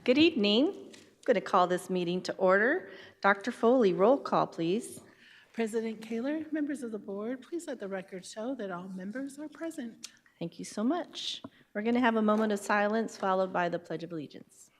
Good evening. I'm going to call this meeting to order. Dr. Foley, roll call, please. President Kaler, members of the board, please let the record show that all members are present. Thank you so much. We're going to have a moment of silence followed by the Pledge of Allegiance.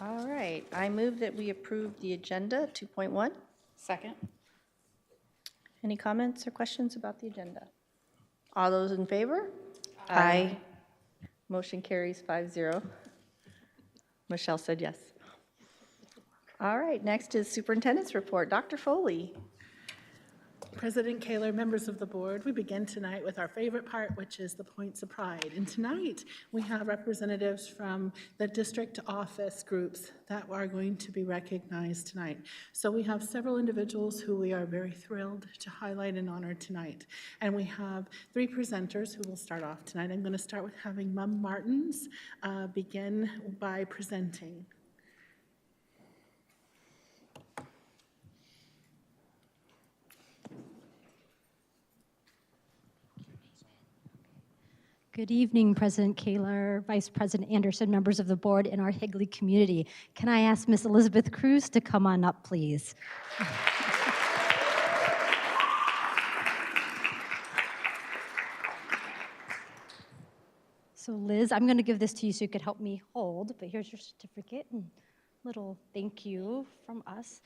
All right, I move that we approve the agenda 2.1. Second. Any comments or questions about the agenda? All those in favor? Aye. Motion carries 5-0. Michelle said yes. All right, next is Superintendent's report. Dr. Foley. President Kaler, members of the board, we begin tonight with our favorite part, which is the points of pride. And tonight, we have representatives from the district office groups that are going to be recognized tonight. So we have several individuals who we are very thrilled to highlight and honor tonight. And we have 3 presenters who will start off tonight. I'm going to start with having Mum Martins begin by presenting. Good evening, President Kaler, Vice President Anderson, members of the board, and our Higley community. Can I ask Ms. Elizabeth Cruz to come on up, please? So Liz, I'm going to give this to you so you could help me hold, but here's your certificate and little thank you from us.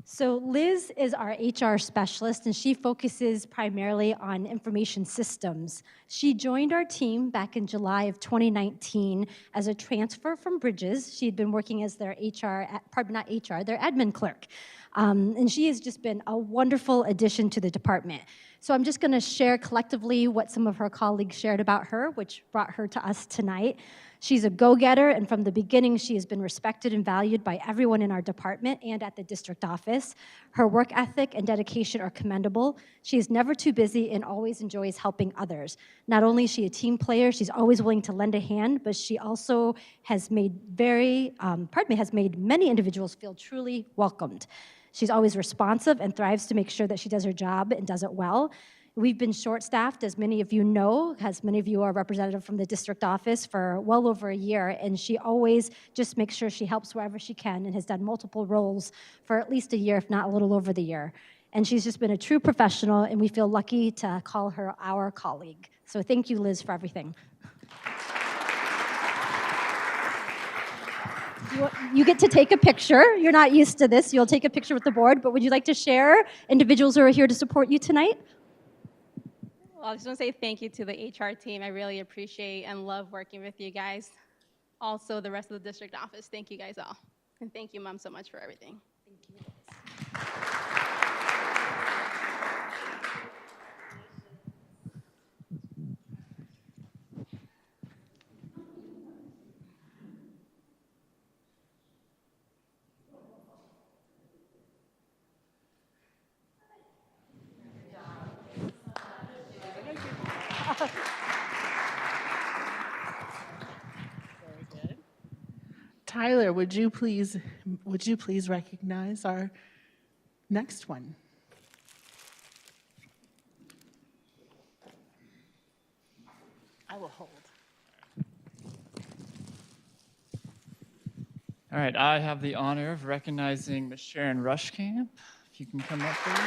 So Liz is our HR specialist, and she focuses primarily on information systems. She joined our team back in July of 2019 as a transfer from Bridges. She had been working as their their admin clerk. And she has just been a wonderful addition to the department. So I'm just going to share collectively what some of her colleagues shared about her, which brought her to us tonight. She's a go-getter, and from the beginning, she has been respected and valued by everyone in our department and at the district office. Her work ethic and dedication are commendable. She is never too busy and always enjoys helping others. Not only is she a team player, she's always willing to lend a hand, but she also has made many individuals feel truly welcomed. She's always responsive and thrives to make sure that she does her job and does it well. We've been short-staffed, as many of you know, as many of you are representative from the district office for well over a year, and she always just makes sure she helps wherever she can and has done multiple roles for at least a year, if not a little over the year. And she's just been a true professional, and we feel lucky to call her our colleague. So thank you, Liz, for everything. You get to take a picture. You're not used to this. You'll take a picture with the board, but would you like to share individuals who are here to support you tonight? Well, I just want to say thank you to the HR team. I really appreciate and love working with you guys. Also, the rest of the district office, thank you guys all. And thank you, Mom, so much for everything. Thank you. Very good. Tyler, would you please recognize our next one? I will hold. All right, I have the honor of recognizing Ms. Sharon Rushkamp. If you can come up, please.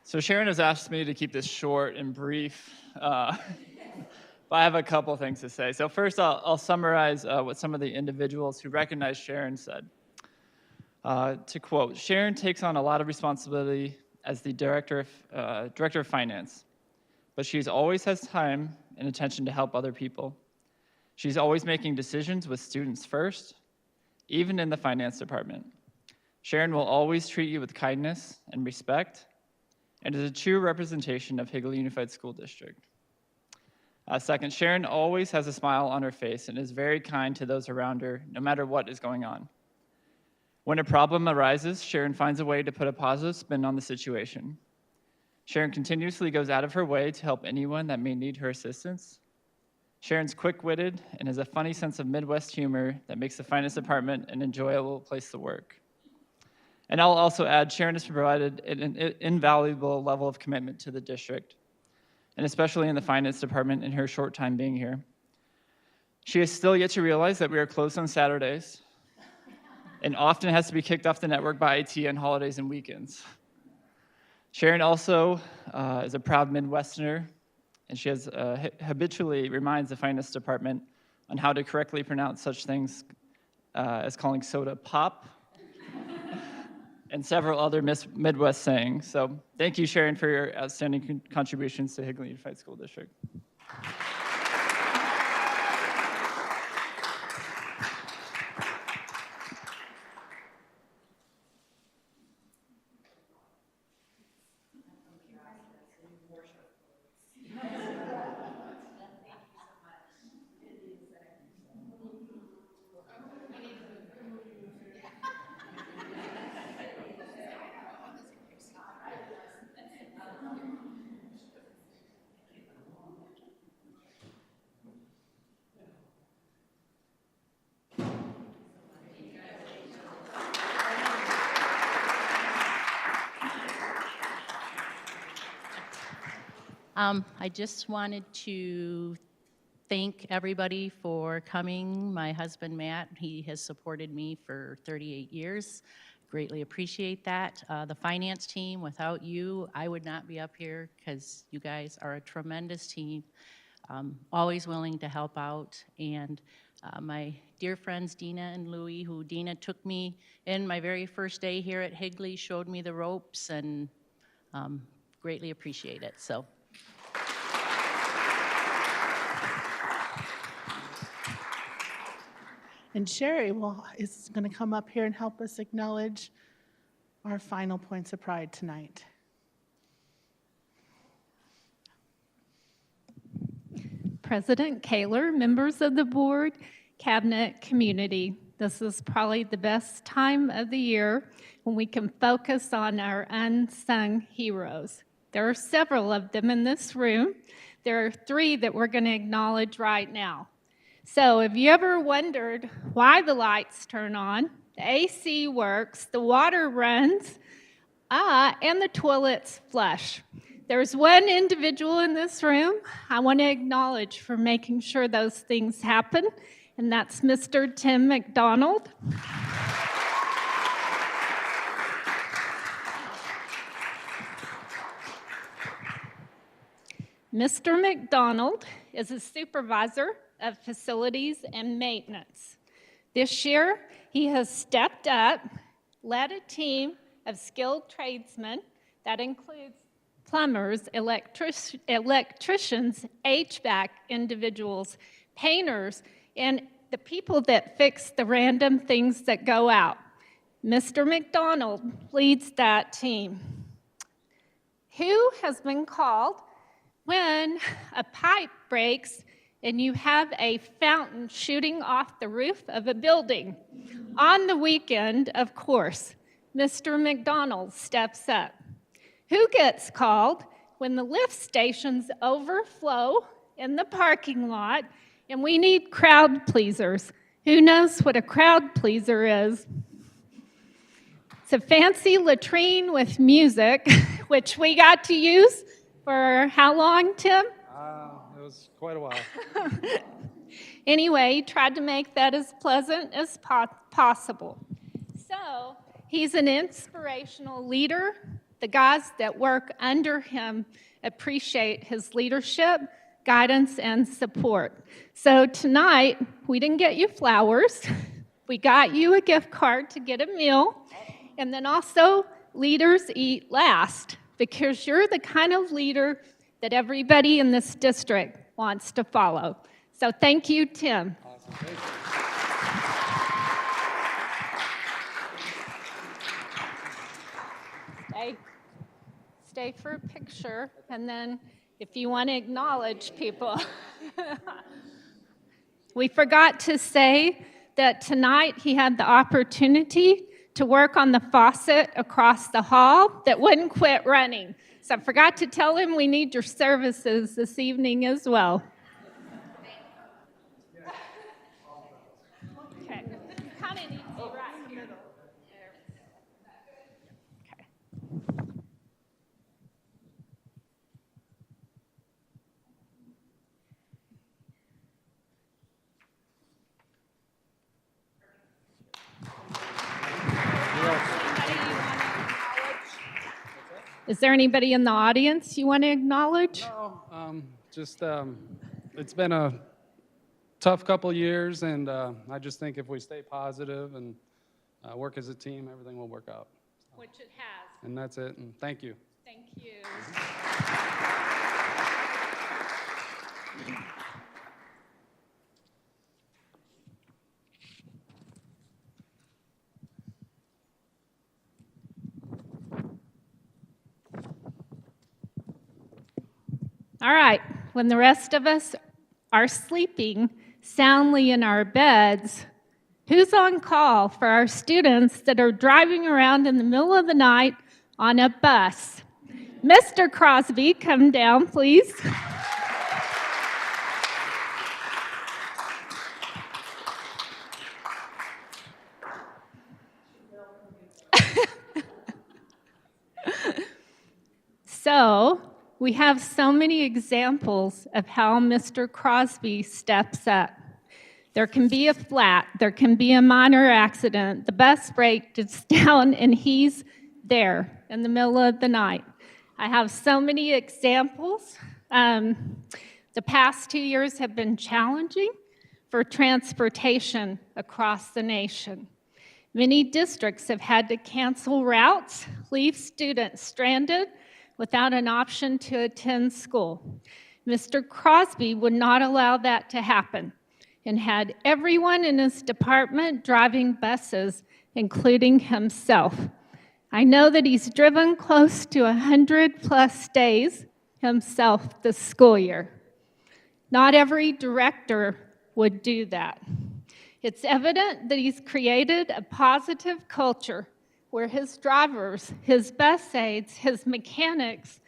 So Sharon has asked me to keep this short and brief, but I have a couple things to say. So first, I'll summarize what some of the individuals who recognized Sharon said. To quote, Sharon takes on a lot of responsibility as the Director of Finance. but she always has time and attention to help other people. She's always making decisions with students first, even in the finance department. Sharon will always treat you with kindness and respect, and is a true representation of Higley Unified School District. Second, Sharon always has a smile on her face and is very kind to those around her, no matter what is going on. When a problem arises, Sharon finds a way to put a positive spin on the situation. Sharon continuously goes out of her way to help anyone that may need her assistance. Sharon's quick-witted and has a funny sense of Midwest humor that makes the finance department an enjoyable place to work. And I'll also add, Sharon has provided an invaluable level of commitment to the district, and especially in the finance department in her short time being here. She has still yet to realize that we are closed on Saturdays, and often has to be kicked off the network by IT on holidays and weekends. Sharon also is a proud Midwesterner, and she has habitually reminds the finance department on how to correctly pronounce such things as calling soda pop, and several other Midwest sayings. So thank you, Sharon, for your outstanding contributions to Higley Unified School District. I just wanted to thank everybody for coming. My husband, Matt, he has supported me for 38 years. Greatly appreciate that. The finance team, without you, I would not be up here because you guys are a tremendous team, always willing to help out. And my dear friends, Dina and Louie, who Dina took me in my very first day here at Higley, showed me the ropes, and greatly appreciate it. So. And Sherry is going to come up here and help us acknowledge our final points of pride tonight. President Kaler, members of the board, cabinet, community. This is probably the best time of the year when we can focus on our unsung heroes. There are several of them in this room. There are 3 that we're going to acknowledge right now. So if you ever wondered why the lights turn on, the AC works, the water runs, and the toilets flush, there's one individual in this room I want to acknowledge for making sure those things happen, and that's Mr. Tim McDonald. Mr. McDonald is a supervisor of facilities and maintenance. This year, he has stepped up, led a team of skilled tradesmen that includes plumbers, electricians, HVAC individuals, painters, and the people that fix the random things that go out. Mr. McDonald leads that team. Who has been called when a pipe breaks and you have a fountain shooting off the roof of a building? On the weekend, of course, Mr. McDonald steps up. Who gets called when the lift stations overflow in the parking lot and we need crowd pleasers? Who knows what a crowd pleaser is? It's a fancy latrine with music, which we got to use for how long, Tim? It was quite a while. Anyway, tried to make that as pleasant as possible. So he's an inspirational leader. The guys that work under him appreciate his leadership, guidance, and support. So tonight, we didn't get you flowers. We got you a gift card to get a meal. And then also, leaders eat last, because you're the kind of leader that everybody in this district wants to follow. So thank you, Tim. Awesome. Thank you. Stay for a picture, and then if you want to acknowledge people. We forgot to say that tonight he had the opportunity to work on the faucet across the hall that wouldn't quit running. So I forgot to tell him we need your services this evening as well. Okay, kind of needs you right in the middle. Okay. Is there anybody in the audience you want to acknowledge? No, it's been a tough couple years, and I just think if we stay positive and work as a team, everything will work out. Which it has. And that's it, and thank you. Thank you. All right, when the rest of us are sleeping soundly in our beds, who's on call for our students that are driving around in the middle of the night on a bus? Mr. Crosby, come down, please. So, we have so many examples of how Mr. Crosby steps up. There can be a flat, there can be a minor accident, the bus breaks down, and he's there in the middle of the night. I have so many examples. The past 2 years have been challenging for transportation across the nation. Many districts have had to cancel routes, leave students stranded without an option to attend school. Mr. Crosby would not allow that to happen and had everyone in his department driving buses, including himself. I know that he's driven close to 100+ days himself this school year. Not every director would do that. It's evident that he's created a positive culture where his drivers, his bus aides, his mechanics,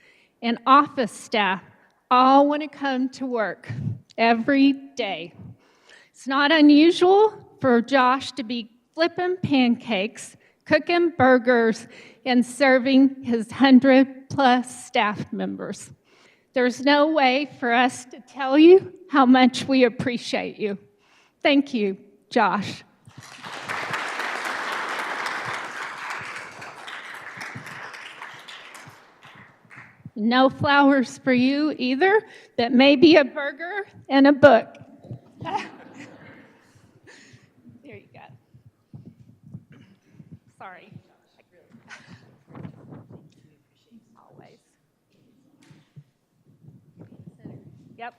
and office staff all want to come to work every day. It's not unusual for Josh to be flipping pancakes, cooking burgers, and serving his 100+ staff members. There's no way for us to tell you how much we appreciate you. Thank you, Josh. No flowers for you either, but maybe a burger and a book. There you go. Sorry. Always. Yep.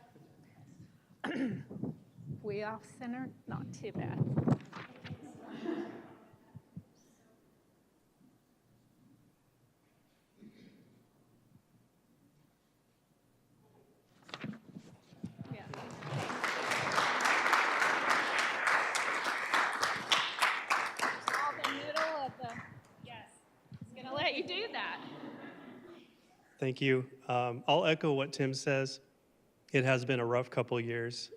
We off center? Not too bad. You do that. Thank you. I'll echo what Tim says. It has been a rough couple of years,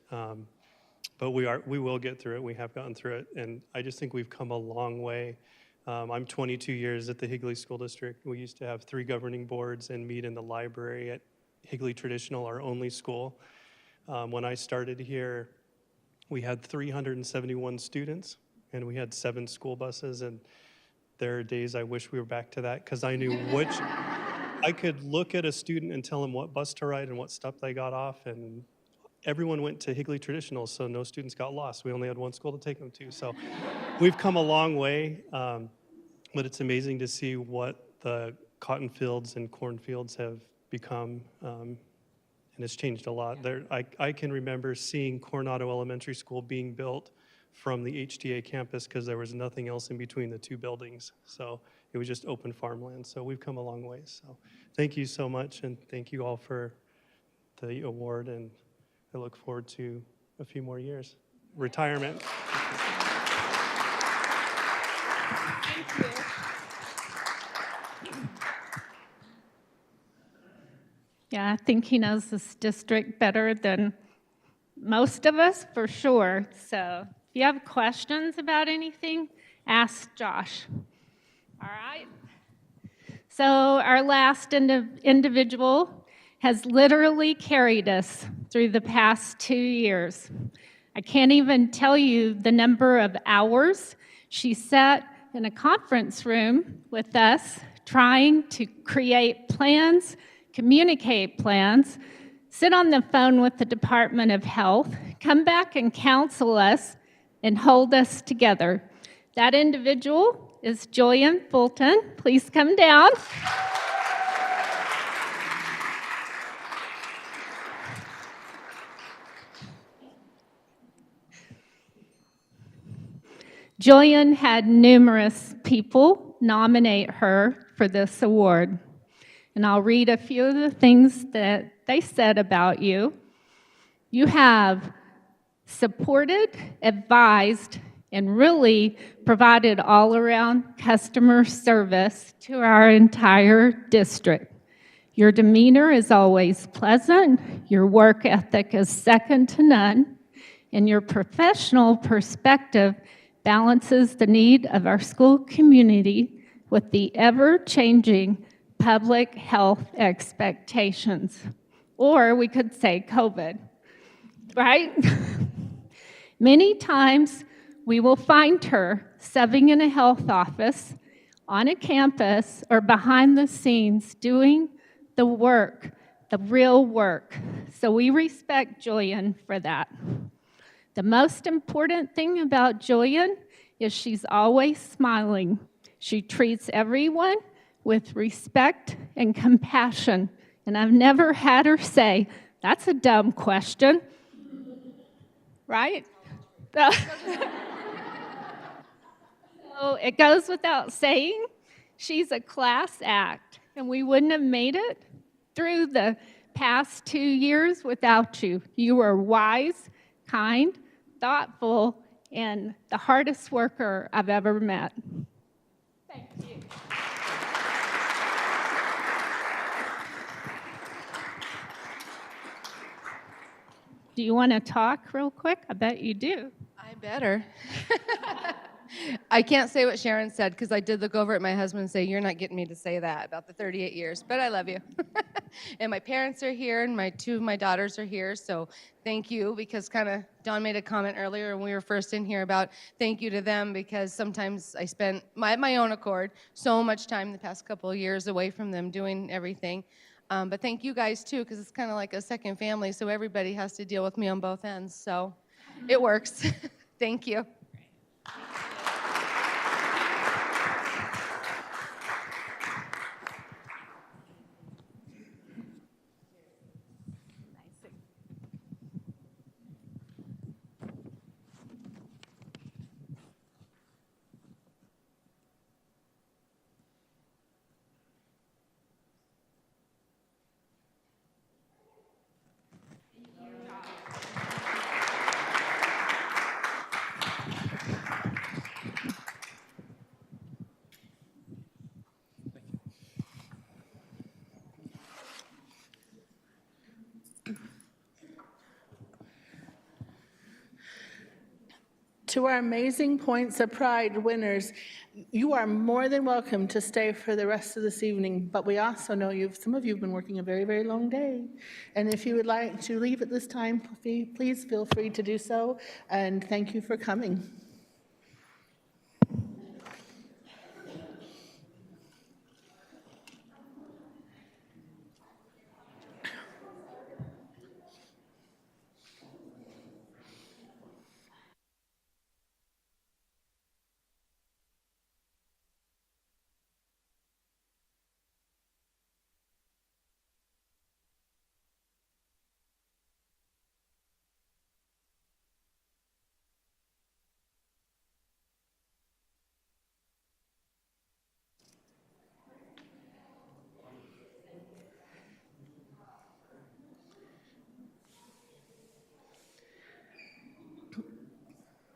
but we will get through it. We have gotten through it, and I just think we've come a long way. I'm 22 years at the Higley School District. We used to have 3 governing boards and meet in the library at Higley Traditional, our only school. When I started here, we had 371 students, and we had 7 school buses, and there are days I wish we were back to that because I knew I could look at a student and tell them what bus to ride and what stop they got off, and everyone went to Higley Traditional, so no students got lost. We only had one school to take them to. So we've come a long way, but it's amazing to see what the cotton fields and cornfields have become and it's changed a lot. I can remember seeing Coronado Elementary School being built from the HTA campus because there was nothing else in between the two buildings. So it was just open farmland. So we've come a long way. So thank you so much, and thank you all for the award, and I look forward to a few more years. Retirement. Yeah, I think he knows this district better than most of us, for sure. So if you have questions about anything, ask Josh. All right? So our last individual has literally carried us through the past 2 years. I can't even tell you the number of hours she sat in a conference room with us trying to create plans, communicate plans, sit on the phone with the Department of Health, come back and counsel us, and hold us together. That individual is Julian Fulton. Please come down. Julian had numerous people nominate her for this award. And I'll read a few of the things that they said about you. You have supported, advised, and really provided all-around customer service to our entire district. Your demeanor is always pleasant, your work ethic is second to none, and your professional perspective balances the need of our school community with the ever-changing public health expectations. Or we could say COVID, right? Many times we will find her subbing in a health office, on a campus, or behind the scenes doing the work, the real work. So we respect Julian for that. The most important thing about Julian is she's always smiling. She treats everyone with respect and compassion. And I've never had her say, "That's a dumb question." Right? So it goes without saying, she's a class act, and we wouldn't have made it through the past 2 years without you. You were wise, kind, thoughtful, and the hardest worker I've ever met. Thank you. Do you want to talk real quick? I bet you do. I better. I can't say what Sharon said because I did look over at my husband and say, "You're not getting me to say that about the 38 years, but I love you." And my parents are here, and two of my daughters are here, so thank you, because kind of Dawn made a comment earlier when we were first in here about thank you to them, because sometimes I spent, my own accord, so much time the past couple of years away from them doing everything. But thank you guys, too, because it's kind of like a second family, so everybody has to deal with me on both ends, so it works. Thank you. To our Amazing Points of Pride winners, you are more than welcome to stay for the rest of this evening, but we also know some of you have been working a very, very long day. And if you would like to leave at this time, please feel free to do so, and thank you for coming.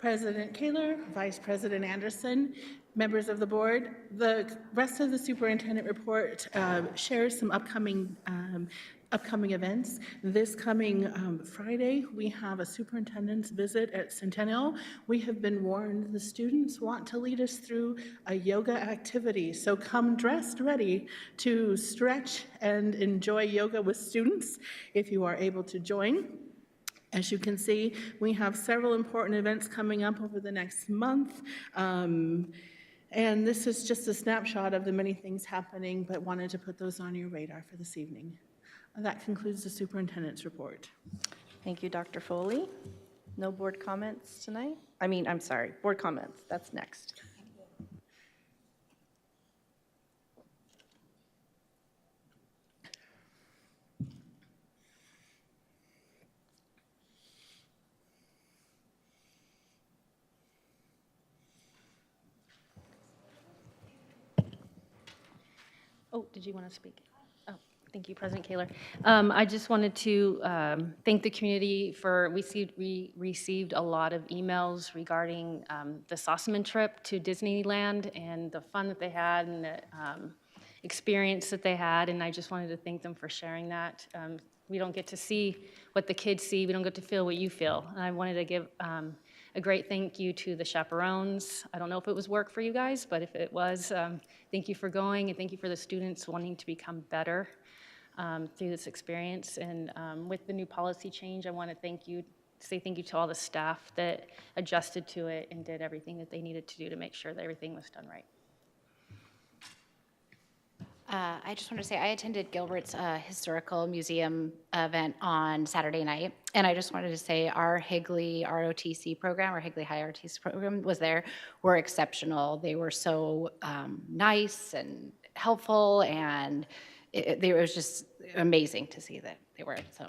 President Kaler, Vice President Anderson, members of the board. The rest of the superintendent report shares some upcoming events. This coming Friday, we have a superintendent's visit at Centennial. We have been warned the students want to lead us through a yoga activity, so come dressed ready to stretch and enjoy yoga with students if you are able to join. As you can see, we have several important events coming up over the next month. And this is just a snapshot of the many things happening, but wanted to put those on your radar for this evening. That concludes the superintendent's report. Thank you, Dr. Foley. No board comments tonight? I'm sorry, board comments, that's next. Oh, did you want to speak? Oh, thank you, President Kaler. I just wanted to thank the community for, we received a lot of emails regarding the Sossaman trip to Disneyland and the fun that they had and the experience that they had, and I just wanted to thank them for sharing that. We don't get to see what the kids see, we don't get to feel what you feel. And I wanted to give a great thank you to the chaperones. I don't know if it was work for you guys, but if it was, thank you for going, and thank you for the students wanting to become better through this experience. And with the new policy change, I want to say thank you to all the staff that adjusted to it and did everything that they needed to do to make sure that everything was done right. I just want to say I attended Gilbert's historical museum event on Saturday night, and I just wanted to say our Higley ROTC program, our Higley High ROTC program were exceptional. They were so nice and helpful, and it was just amazing to see that they were. So.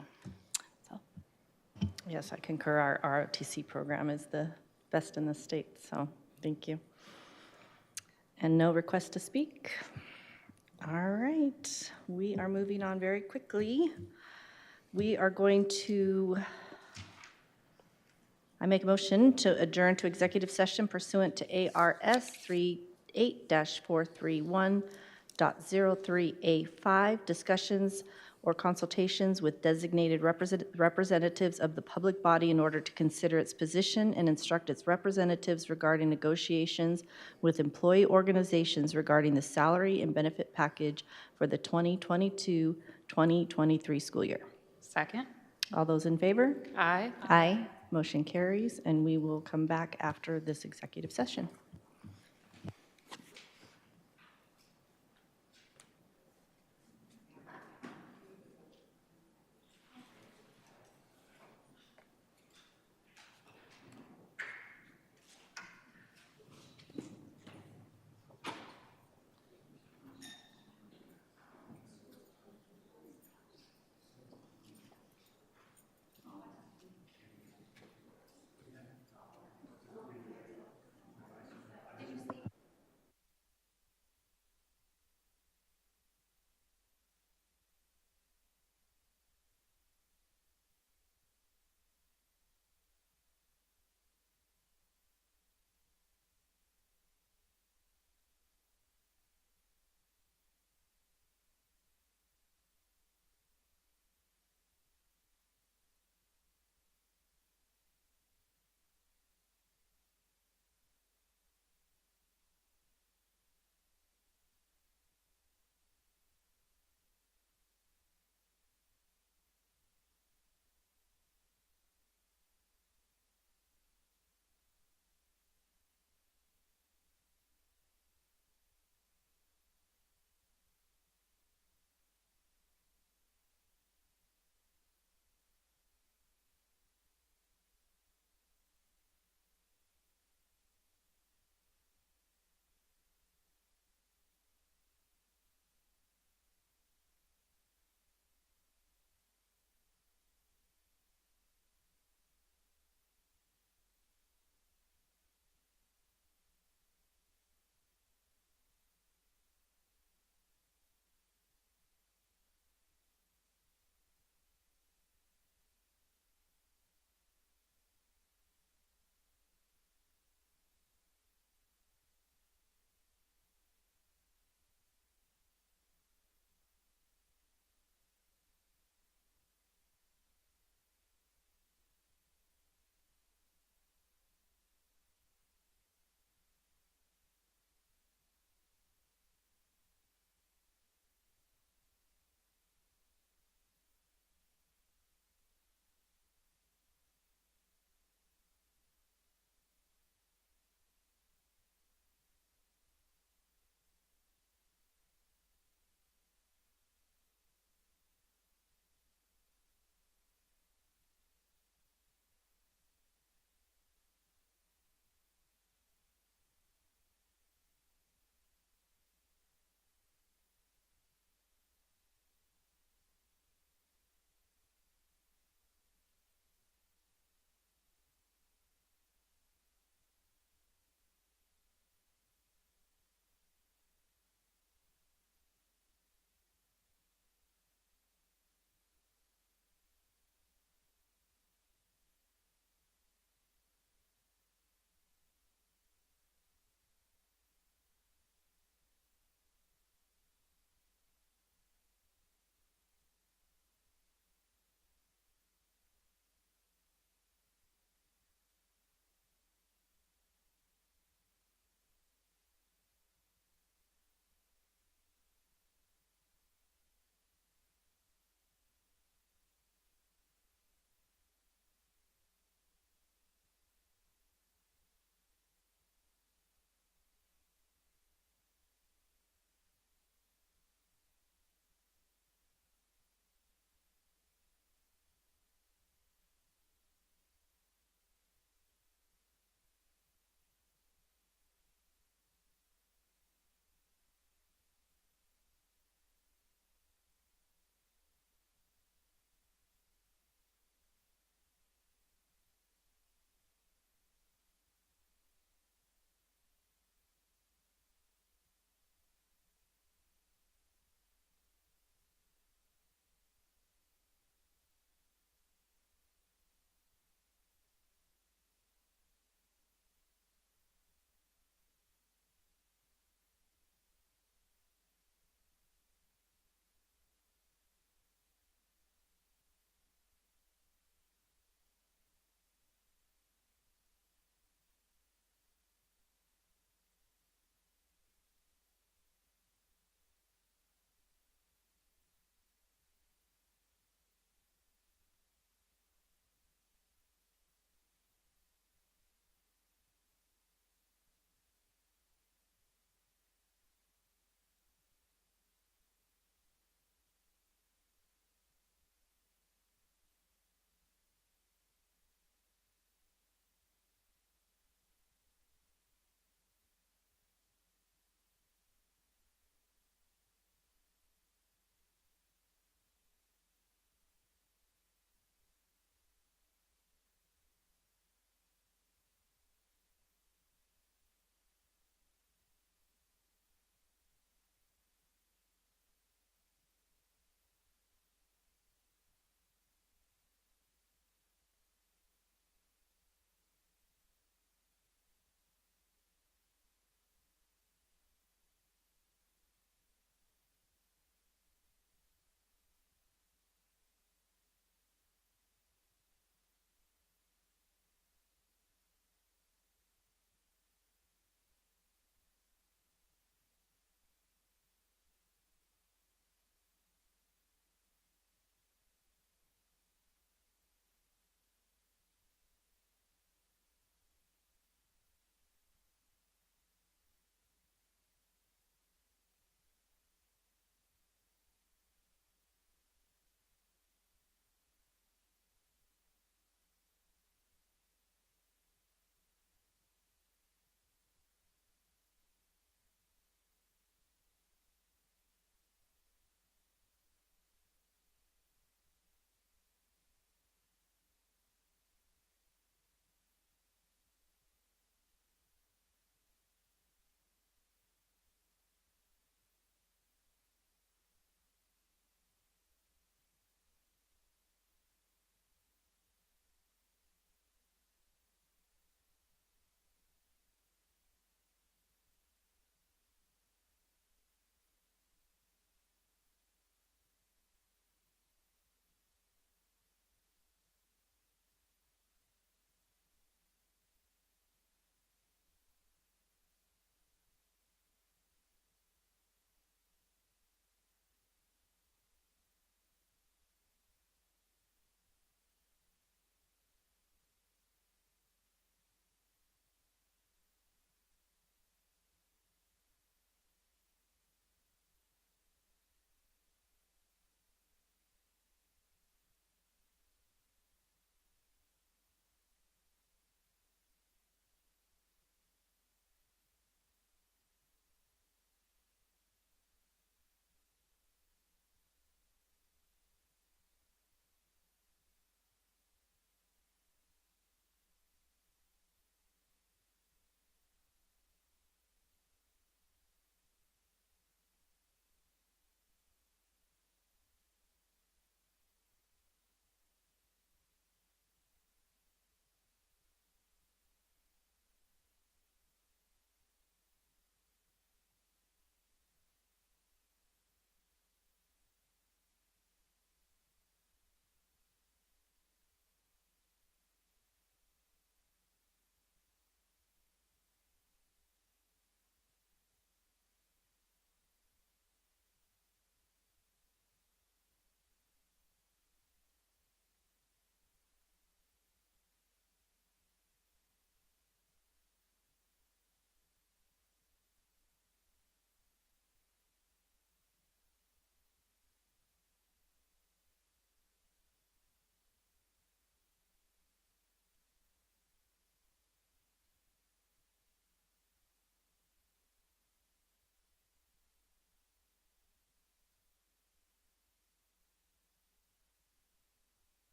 Yes, I concur. Our ROTC program is the best in the state, so thank you. And no request to speak. All right, we are moving on very quickly. We are going to, I make a motion to adjourn to executive session pursuant to ARS 38-431.03A5, discussions or consultations with designated representatives of the public body in order to consider its position and instruct its representatives regarding negotiations with employee organizations regarding the salary and benefit package for the 2022-2023 school year. Second. All those in favor? Aye. Aye. Motion carries, and we will come back after this executive session.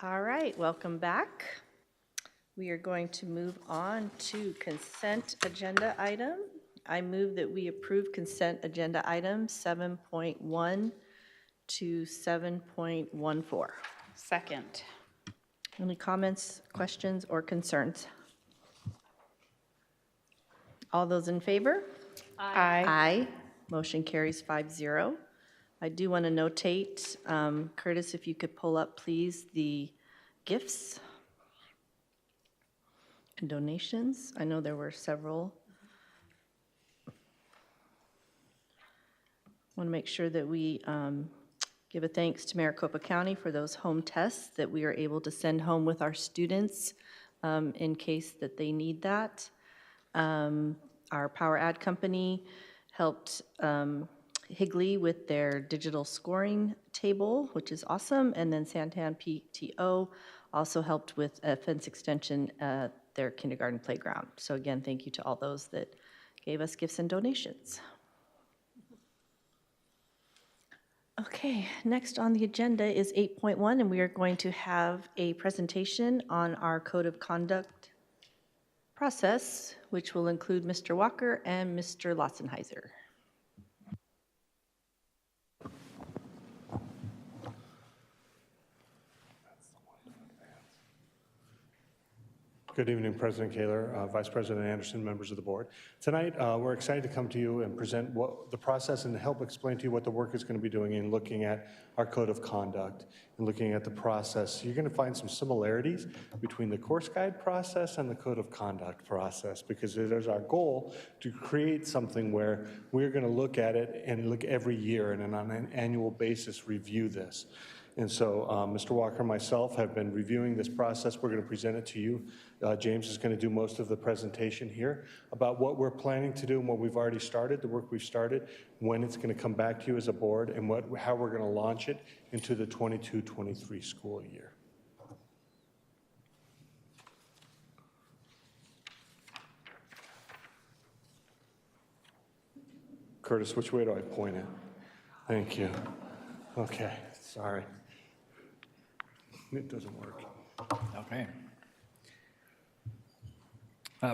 All right, welcome back. We are going to move on to consent agenda item. I move that we approve consent agenda items 7.1 to 7.14. Second. Any comments, questions, or concerns? All those in favor? Aye. Aye. Motion carries 5-0. I do want to notate, Curtis, if you could pull up, please, the gifts and donations. I know there were several. Want to make sure that we give a thanks to Maricopa County for those home tests that we are able to send home with our students in case that they need that. Our Power Ad Company helped Higley with their digital scoring table, which is awesome. And then Santan PTO also helped with a fence extension at their kindergarten playground. So again, thank you to all those that gave us gifts and donations. Okay, next on the agenda is 8.1, and we are going to have a presentation on our code of conduct process, which will include Mr. Walker and Mr. Lotzenheiser. Good evening, President Kaler, Vice President Anderson, members of the board. Tonight, we're excited to come to you and present what the process and help explain to you what the work is going to be doing in looking at our code of conduct and looking at the process. You're going to find some similarities between the course guide process and the code of conduct process, because it is our goal to create something where we're going to look at it and look every year and on an annual basis review this. And so Mr. Walker and myself have been reviewing this process. We're going to present it to you. James is going to do most of the presentation here about what we're planning to do and what we've already started, the work we've started, when it's going to come back to you as a board, and how we're going to launch it into the 22-23 school year. Curtis, which way do I point it? Thank you. Okay, sorry. It doesn't work. Okay.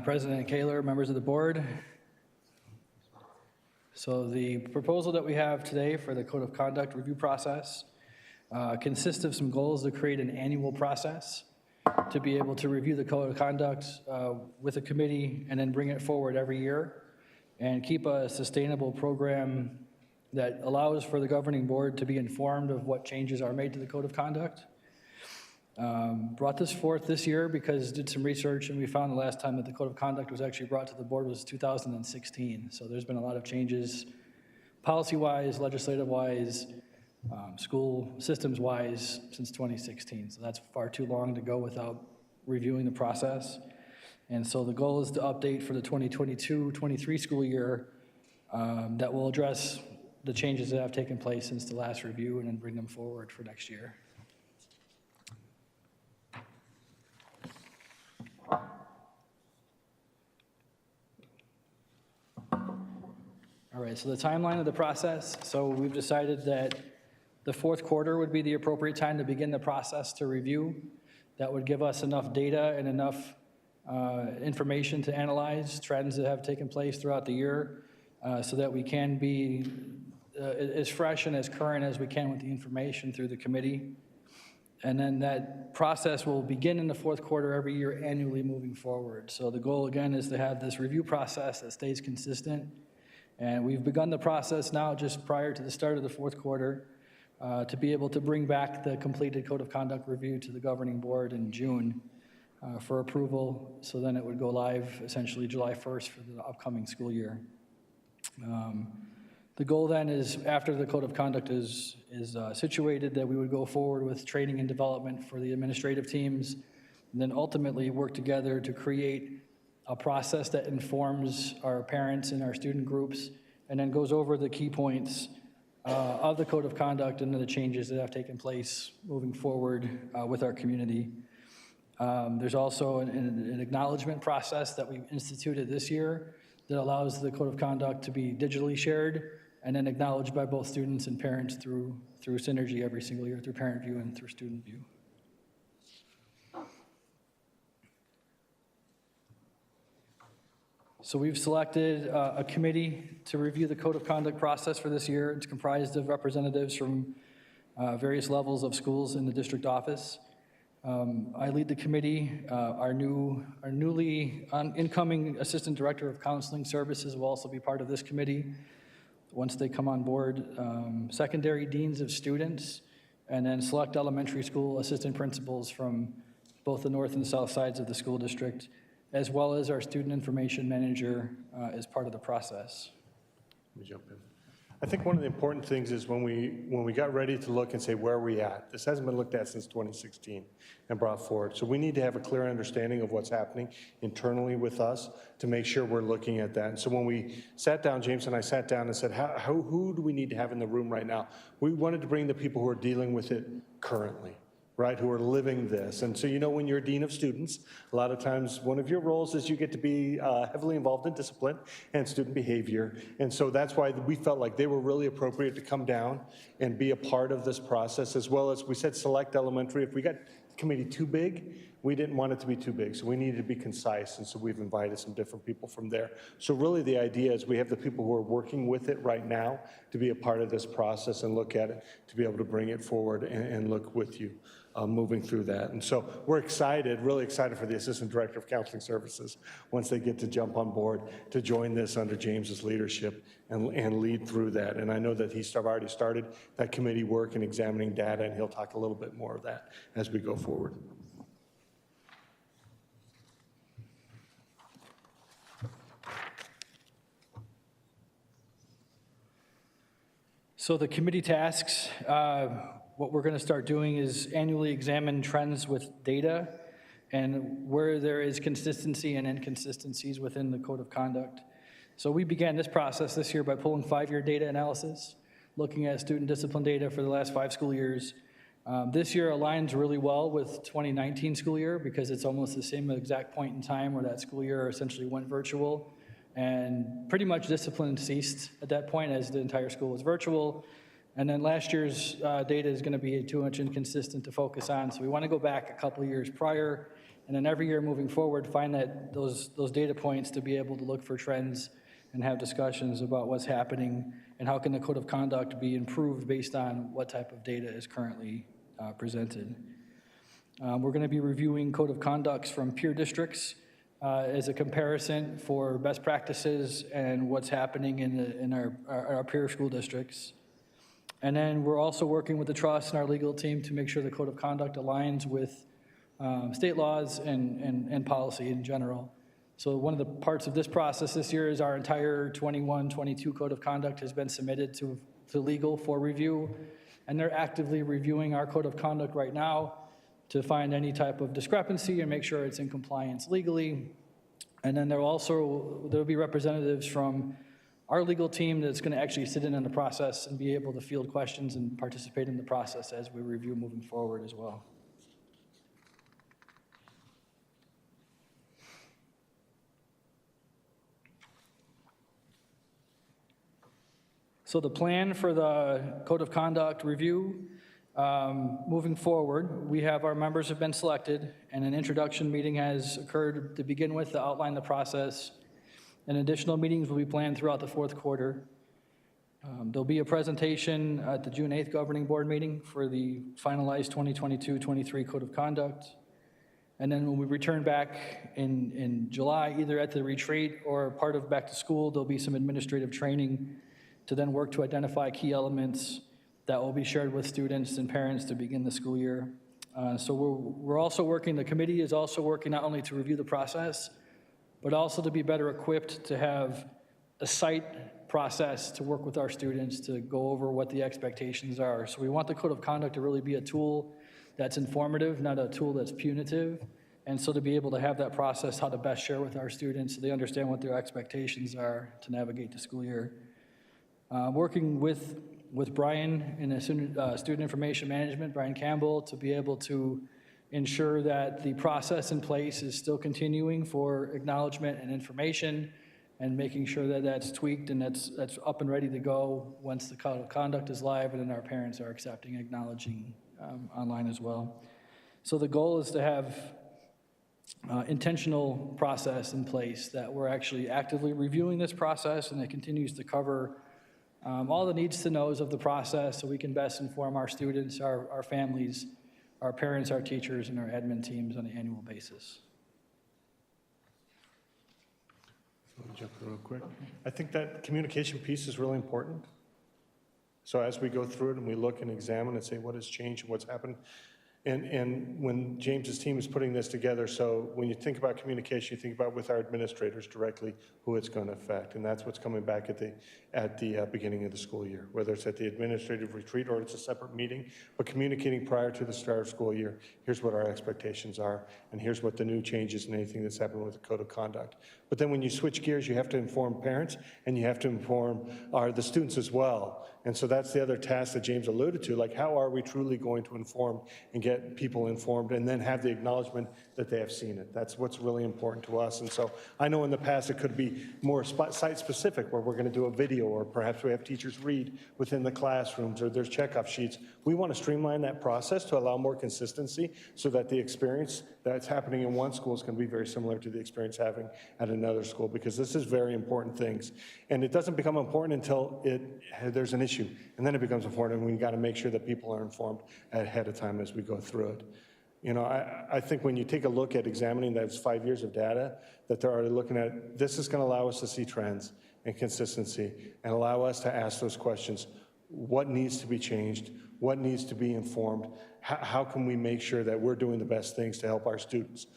President Kaler, members of the board. So the proposal that we have today for the Code of Conduct review process consists of some goals to create an annual process to be able to review the Code of Conduct with a committee and then bring it forward every year and keep a sustainable program that allows for the governing board to be informed of what changes are made to the Code of Conduct. Brought this forth this year because did some research and we found the last time that the Code of Conduct was actually brought to the board was 2016. So there's been a lot of changes policy-wise, legislative-wise, school systems-wise since 2016. So that's far too long to go without reviewing the process. And so the goal is to update for the 2022-23 school year that will address the changes that have taken place since the last review and then bring them forward for next year. All right, so the timeline of the process. So we've decided that the fourth quarter would be the appropriate time to begin the process to review. That would give us enough data and enough information to analyze trends that have taken place throughout the year so that we can be as fresh and as current as we can with the information through the committee. And then that process will begin in the fourth quarter every year annually moving forward. So the goal again is to have this review process that stays consistent. And we've begun the process now just prior to the start of the fourth quarter to be able to bring back the completed Code of Conduct review to the governing board in June for approval. So then it would go live essentially July 1st for the upcoming school year. The goal then is after the Code of Conduct is situated that we would go forward with training and development for the administrative teams and then ultimately work together to create a process that informs our parents and our student groups and then goes over the key points of the Code of Conduct and the changes that have taken place moving forward with our community. There's also an acknowledgement process that we instituted this year that allows the Code of Conduct to be digitally shared and then acknowledged by both students and parents through Synergy every single year, through Parent View and through Student View. So we've selected a committee to review the code of conduct process for this year. It's comprised of representatives from various levels of schools in the district office. I lead the committee. Our newly incoming Assistant Director of Counseling Services will also be part of this committee once they come on board. Secondary deans of students, and then select elementary school assistant principals from both the north and south sides of the school district, as well as our student information manager as part of the process. Let me jump in. I think one of the important things is when we got ready to look and say, where are we at? This hasn't been looked at since 2016 and brought forward. So we need to have a clear understanding of what's happening internally with us to make sure we're looking at that. And so when we sat down, James and I sat down and said, who do we need to have in the room right now? We wanted to bring the people who are dealing with it currently, right, who are living this. And so, you know, when you're a dean of students, a lot of times one of your roles is you get to be heavily involved in discipline and student behavior. And so that's why we felt like they were really appropriate to come down and be a part of this process, as well as we said select elementary. If we got the committee too big, we didn't want it to be too big, so we needed to be concise, and so we've invited some different people from there. So really the idea is we have the people who are working with it right now to be a part of this process and look at it, to be able to bring it forward and look with you. Moving through that. And so we're excited, really excited for the Assistant Director of Counseling Services once they get to jump on board to join this under James's leadership and lead through that. And I know that he's already started that committee work and examining data, and he'll talk a little bit more of that as we go forward. So the committee tasks, what we're going to start doing is annually examine trends with data and where there is consistency and inconsistencies within the code of conduct. So we began this process this year by pulling 5-year data analysis, looking at student discipline data for the last 5 school years. This year aligns really well with 2019 school year because it's almost the same exact point in time where that school year essentially went virtual, and pretty much discipline ceased at that point as the entire school was virtual. And then last year's data is going to be too much inconsistent to focus on. So we want to go back a couple of years prior, and then every year moving forward, find that those data points to be able to look for trends and have discussions about what's happening and how can the code of conduct be improved based on what type of data is currently presented. We're going to be reviewing code of conducts from peer districts as a comparison for best practices and what's happening in our peer school districts. And then we're also working with the trust and our legal team to make sure the code of conduct aligns with state laws and policy in general. So one of the parts of this process this year is our entire 21-22 code of conduct has been submitted to legal for review, and they're actively reviewing our code of conduct right now to find any type of discrepancy and make sure it's in compliance legally. And then there'll be representatives from our legal team that's going to actually sit in on the process and be able to field questions and participate in the process as we review moving forward as well. So the plan for the code of conduct review, moving forward, we have our members have been selected, and an introduction meeting has occurred to begin with to outline the process. And additional meetings will be planned throughout the 4th quarter. There'll be a presentation at the June 8th governing board meeting for the finalized 2022-23 code of conduct. And then when we return back in July, either at the retreat or part of back to school, there'll be some administrative training to then work to identify key elements that will be shared with students and parents to begin the school year. So we're also working, the committee is also working not only to review the process, but also to be better equipped to have a site process to work with our students to go over what the expectations are. So we want the code of conduct to really be a tool that's informative, not a tool that's punitive. And so to be able to have that process, how to best share with our students so they understand what their expectations are to navigate the school year. Working with Brian in the student information management, Brian Campbell, to be able to ensure that the process in place is still continuing for acknowledgement and information, and making sure that that's tweaked and that's up and ready to go once the code of conduct is live and then our parents are accepting and acknowledging online as well. So the goal is to have intentional process in place, that we're actually actively reviewing this process, and it continues to cover all the needs to knows of the process so we can best inform our students, our families, our parents, our teachers, and our admin teams on an annual basis. Let me jump in real quick. I think that communication piece is really important. So as we go through it and we look and examine and say what has changed and what's happened, and when James's team is putting this together, so when you think about communication, you think about with our administrators directly who it's going to affect, and that's what's coming back at the beginning of the school year, whether it's at the administrative retreat or it's a separate meeting, but communicating prior to the start of school year, here's what our expectations are, and here's what the new changes and anything that's happened with the code of conduct. But then when you switch gears, you have to inform parents and you have to inform the students as well. And so that's the other task that James alluded to, like how are we truly going to inform and get people informed and then have the acknowledgement that they have seen it. That's what's really important to us. And so I know in the past it could be more site specific where we're going to do a video, or perhaps we have teachers read within the classrooms, or there's checkoff sheets. We want to streamline that process to allow more consistency so that the experience that's happening in one school is going to be very similar to the experience having at another school, because this is very important things. And it doesn't become important until there's an issue, and then it becomes important, and we've got to make sure that people are informed ahead of time as we go through it. You know, I think when you take a look at examining those 5 years of data, that they're already looking at, this is going to allow us to see trends and consistency and allow us to ask those questions. What needs to be changed? What needs to be informed? How can we make sure that we're doing the best things to help our students,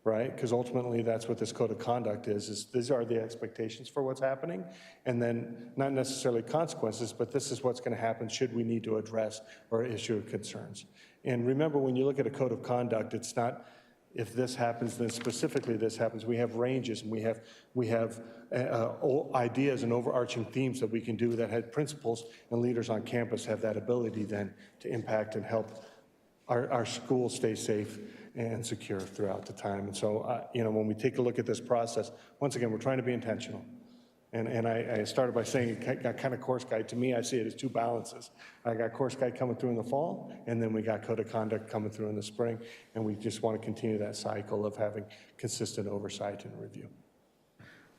right? Because ultimately that's what this code of conduct is these are the expectations for what's happening, and then not necessarily consequences, but this is what's going to happen should we need to address or issue concerns. And remember, when you look at a code of conduct, it's not if this happens, then specifically this happens. We have ranges, and we have ideas and overarching themes that we can do that had principals and leaders on campus have that ability then to impact and help our schools stay safe and secure throughout the time. And so, you know, when we take a look at this process, once again, we're trying to be intentional. And I started by saying it got kind of course guide. To me, I see it as two balances. I got course guide coming through in the fall, and then we got code of conduct coming through in the spring. And we just want to continue that cycle of having consistent oversight and review.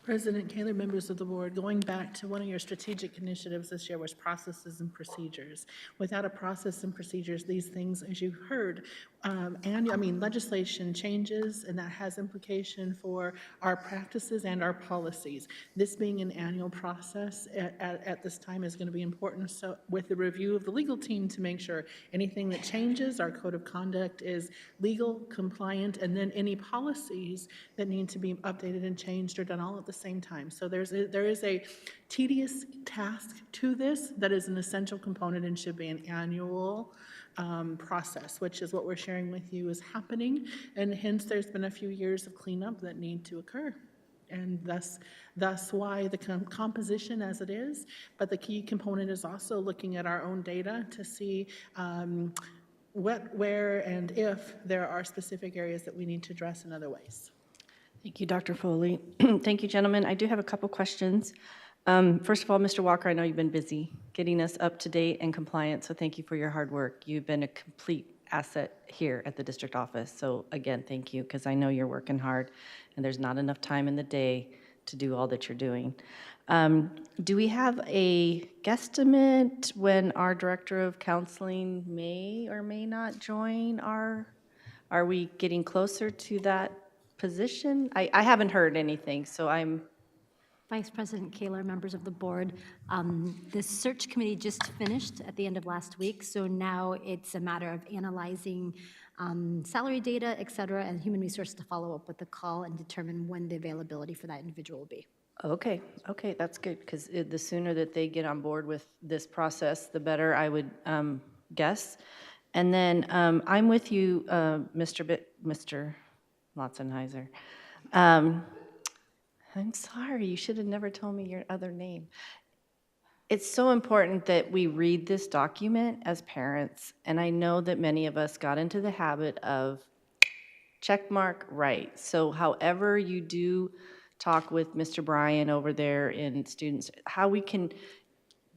President Kaler, members of the board, going back to one of your strategic initiatives this year was processes and procedures. Without a process and procedures, these things, as you've heard, legislation changes, and that has implication for our practices and our policies. This being an annual process at this time is going to be important. So with the review of the legal team to make sure anything that changes, our code of conduct is legal, compliant, and then any policies that need to be updated and changed are done all at the same time. So there is a tedious task to this that is an essential component and should be an annual process, which is what we're sharing with you is happening, and hence there's been a few years of cleanup that need to occur, and thus why the composition as it is. But the key component is also looking at our own data to see what, where, and if there are specific areas that we need to address in other ways. Thank you, Dr. Foley. Thank you, gentlemen. I do have a couple questions. First of all, Mr. Walker, I know you've been busy getting us up to date and compliant, so thank you for your hard work. You've been a complete asset here at the district office. So again, thank you, because I know you're working hard and there's not enough time in the day to do all that you're doing. Do we have a guesstimate when our director of counseling may or may not join are we getting closer to that position? I haven't heard anything, so I'm. Vice President Kaler, members of the board, the search committee just finished at the end of last week, so now it's a matter of analyzing salary data, et cetera, and human resources to follow up with the call and determine when the availability for that individual will be. Okay, that's good, because the sooner that they get on board with this process, the better, I would guess. And then I'm with you, Mr. Lotzenheiser. I'm sorry, you should have never told me your other name. It's so important that we read this document as parents, and I know that many of us got into the habit of check mark, right. So however you do talk with Mr. Bryan over there in students, how we can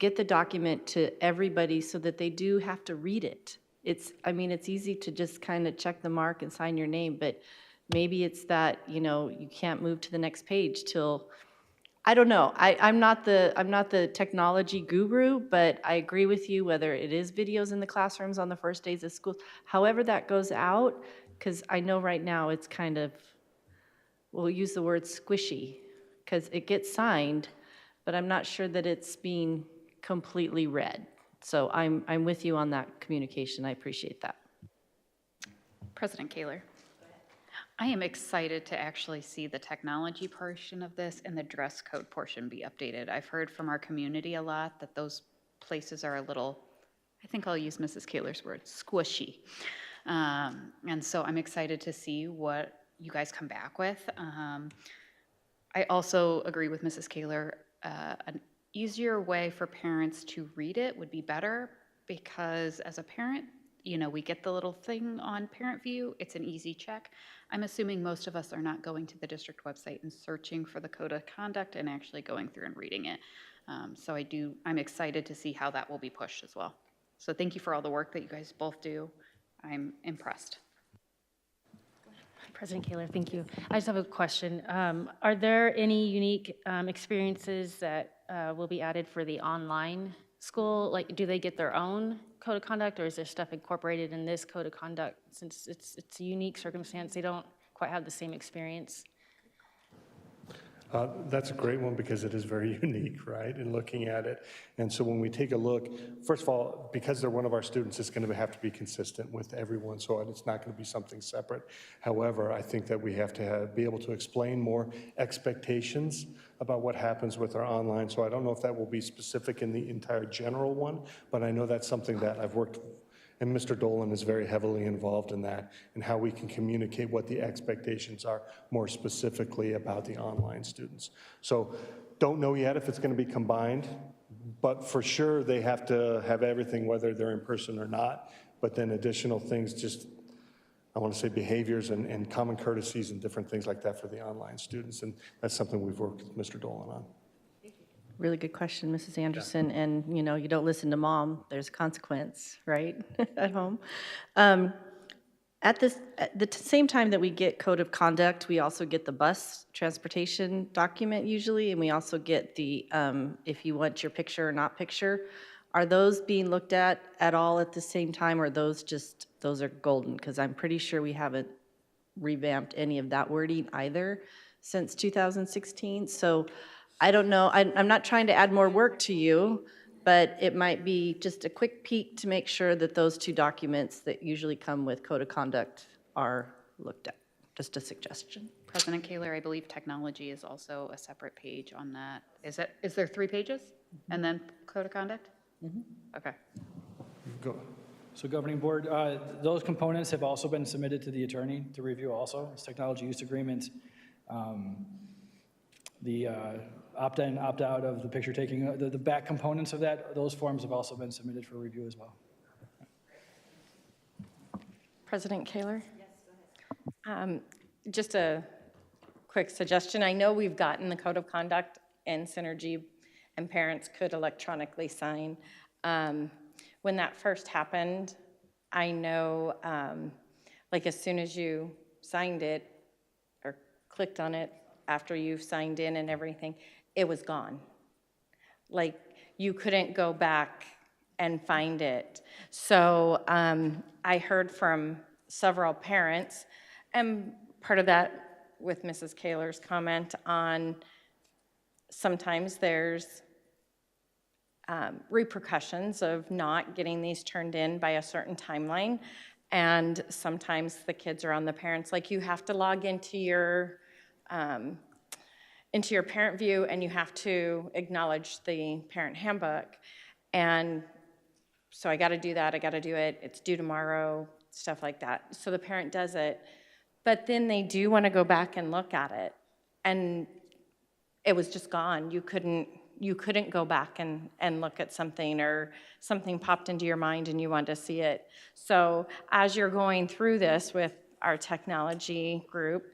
get the document to everybody so that they do have to read it. It's easy to just kind of check the mark and sign your name, but maybe it's that, you can't move to the next page till, I don't know. I'm not the technology guru, but I agree with you, whether it is videos in the classrooms on the first days of school, however that goes out, because I know right now it's kind of, we'll use the word squishy, because it gets signed, but I'm not sure that it's being completely read. So I'm with you on that communication. I appreciate that. President Kaler. I am excited to actually see the technology portion of this and the dress code portion be updated. I've heard from our community a lot that those places are a little, I think I'll use Mrs. Kaler's word, squishy. And so I'm excited to see what you guys come back with. I also agree with Mrs. Kaler. An easier way for parents to read it would be better, because as a parent, we get the little thing on Parent View. It's an easy check. I'm assuming most of us are not going to the district website and searching for the code of conduct and actually going through and reading it. So I'm excited to see how that will be pushed as well. So thank you for all the work that you guys both do. I'm impressed. President Kaler, thank you. I just have a question. Are there any unique experiences that will be added for the online school? Like, do they get their own code of conduct, or is there stuff incorporated in this code of conduct? Since it's a unique circumstance, they don't quite have the same experience. That's a great one, because it is very unique, right, in looking at it. And so when we take a look, first of all, because they're one of our students, it's going to have to be consistent with everyone, so it's not going to be something separate. However, I think that we have to be able to explain more expectations about what happens with our online. So I don't know if that will be specific in the entire general one, but I know that's something that I've worked, and Mr. Dolan is very heavily involved in that, and how we can communicate what the expectations are more specifically about the online students. So don't know yet if it's going to be combined, but for sure they have to have everything, whether they're in person or not. But then additional things, just, I want to say behaviors and common courtesies and different things like that for the online students. And that's something we've worked with Mr. Dolan on. Really good question, Mrs. Anderson. And, you don't listen to mom, there's a consequence, right, at home. At the same time that we get code of conduct, we also get the bus transportation document usually, and we also get the, if you want your picture or not picture. Are those being looked at all at the same time, or those are golden? Because I'm pretty sure we haven't revamped any of that wording either since 2016. So I don't know, I'm not trying to add more work to you, but it might be just a quick peek to make sure that those two documents that usually come with code of conduct are looked at. Just a suggestion. President Kaler, I believe technology is also a separate page on that. Is there 3 pages? And then code of conduct? Okay. Go. So governing board, those components have also been submitted to the attorney to review also. It's technology use agreement, the opt-in, opt-out of the picture taking, the back components of that, those forms have also been submitted for review as well. President Kaler? Yes, go ahead. Just a quick suggestion. I know we've gotten the code of conduct and Synergy, and parents could electronically sign. When that first happened, I know, like as soon as you signed it or clicked on it after you've signed in and everything, it was gone. Like you couldn't go back and find it. So I heard from several parents, and part of that with Mrs. Kaler's comment on sometimes there's repercussions of not getting these turned in by a certain timeline, and sometimes the kids are on the parents, like you have to log into your parent view and you have to acknowledge the parent handbook. And so I got to do that, I got to do it, it's due tomorrow, stuff like that. So the parent does it, but then they do want to go back and look at it, and it was just gone. You couldn't go back and look at something, or something popped into your mind and you want to see it. So as you're going through this with our technology group,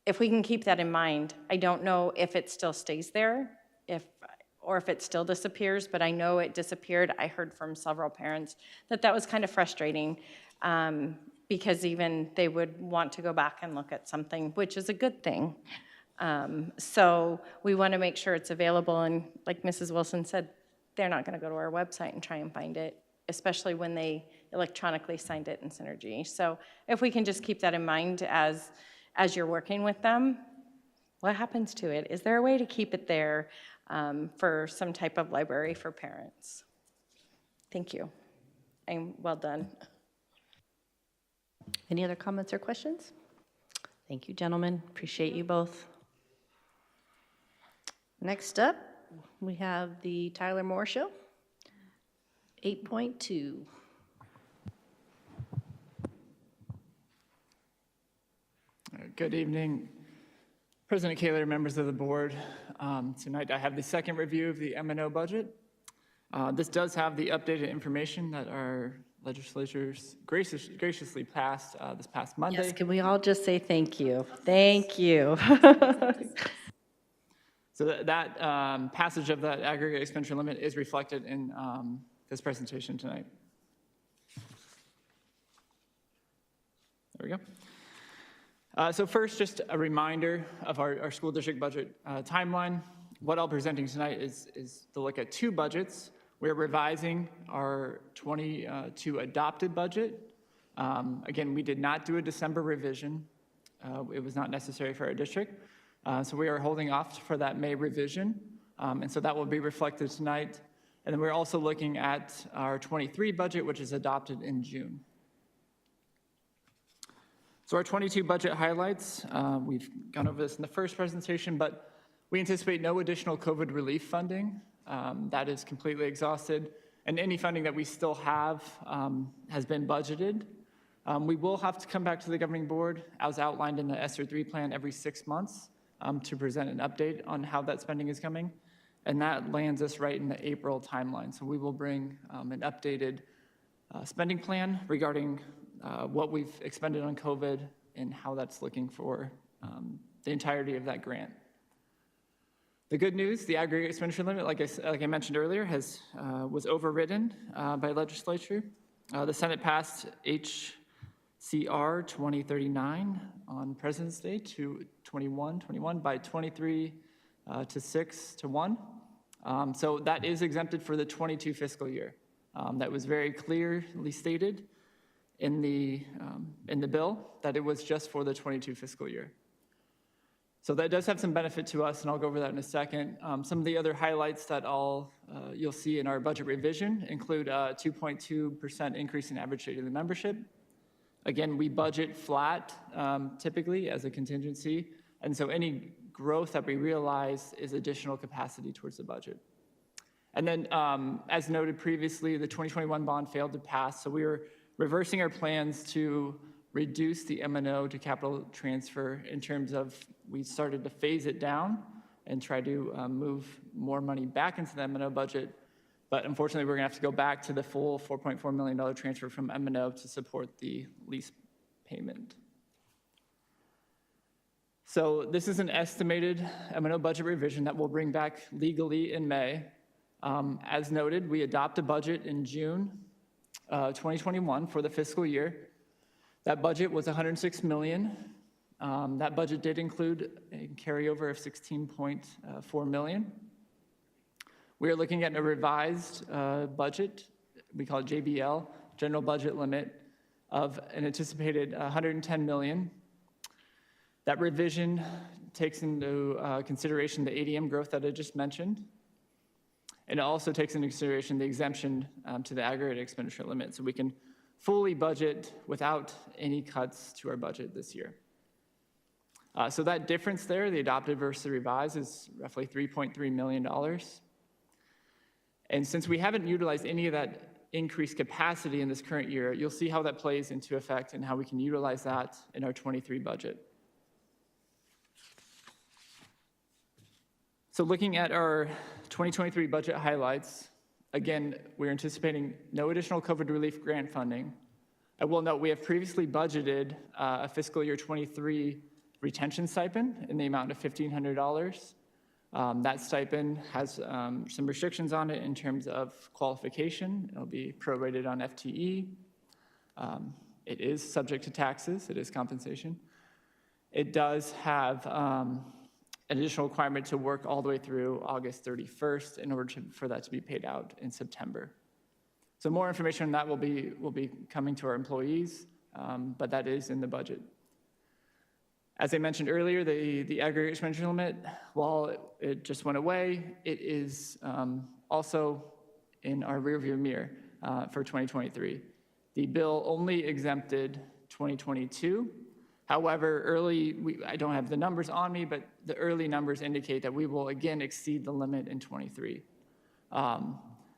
if we can keep that in mind, I don't know if it still stays there, or if it still disappears, but I know it disappeared. I heard from several parents that that was kind of frustrating. because even they would want to go back and look at something, which is a good thing. So we want to make sure it's available, and like Mrs. Wilson said, they're not going to go to our website and try and find it, especially when they electronically signed it in Synergy. So if we can just keep that in mind as you're working with them, what happens to it? Is there a way to keep it there for some type of library for parents? Thank you. And well done. Any other comments or questions? Thank you, gentlemen. Appreciate you both. Next up, we have the Tyler Moore Show, 8.2. Good evening, President Kaler, members of the board. Tonight I have the second review of the Mno budget. This does have the updated information that our legislatures graciously passed this past Monday. Yes, can we all just say thank you? Thank you. So that passage of that aggregate expenditure limit is reflected in this presentation tonight. There we go. So first, just a reminder of our school district budget timeline. What I'm presenting tonight is to look at two budgets. We're revising our 22 adopted budget. Again, we did not do a December revision. It was not necessary for our district. So we are holding off for that May revision. And so that will be reflected tonight. And then we're also looking at our 23 budget, which is adopted in June. So our 22 budget highlights, we've gone over this in the first presentation, but we anticipate no additional COVID relief funding. That is completely exhausted. And any funding that we still have has been budgeted. We will have to come back to the governing board, as outlined in the ESSER 3 plan, every 6 months to present an update on how that spending is coming. And that lands us right in the April timeline. So we will bring an updated spending plan regarding what we've expended on COVID and how that's looking for the entirety of that grant. The good news, the aggregate expenditure limit, like I mentioned earlier, was overridden by legislature. The Senate passed HCR 2039 on President's Day to 21 by 23 to 6 to 1. So that is exempted for the 22 fiscal year. That was very clearly stated in the bill that it was just for the 22 fiscal year. So that does have some benefit to us, and I'll go over that in a second. Some of the other highlights that you'll see in our budget revision include a 2.2% increase in average daily membership. Again, we budget flat typically as a contingency, and so any growth that we realize is additional capacity towards the budget. And then, as noted previously, the 2021 bond failed to pass, so we were reversing our plans to reduce the Mno to capital transfer in terms of we started to phase it down and try to move more money back into the Mno budget. But unfortunately, we're gonna have to go back to the full $4.4 million transfer from Mno to support the lease payment. So this is an estimated Mno budget revision that we'll bring back legally in May. As noted, we adopt a budget in June 2021 for the fiscal year. That budget was $106 million. That budget did include a carryover of $16.4 million. We are looking at a revised budget, we call it JBL, general budget limit, of an anticipated $110 million. That revision takes into consideration the ADM growth that I just mentioned. And it also takes into consideration the exemption to the aggregate expenditure limit, so we can fully budget without any cuts to our budget this year. So that difference there, the adopted versus the revised, is roughly $3.3 million. And since we haven't utilized any of that increased capacity in this current year, you'll see how that plays into effect and how we can utilize that in our 23 budget. So looking at our 2023 budget highlights, again, we're anticipating no additional COVID relief grant funding. I will note we have previously budgeted a fiscal year 23 retention stipend in the amount of $1,500. That stipend has some restrictions on it in terms of qualification. It'll be prorated on FTE. It is subject to taxes, it is compensation. It does have an additional requirement to work all the way through August 31st in order for that to be paid out in September. So more information on that will be coming to our employees, but that is in the budget. As I mentioned earlier, the aggregate expenditure limit, while it just went away, it is also in our rearview mirror for 2023. The bill only exempted 2022. However, I don't have the numbers on me, but the early numbers indicate that we will again exceed the limit in 23.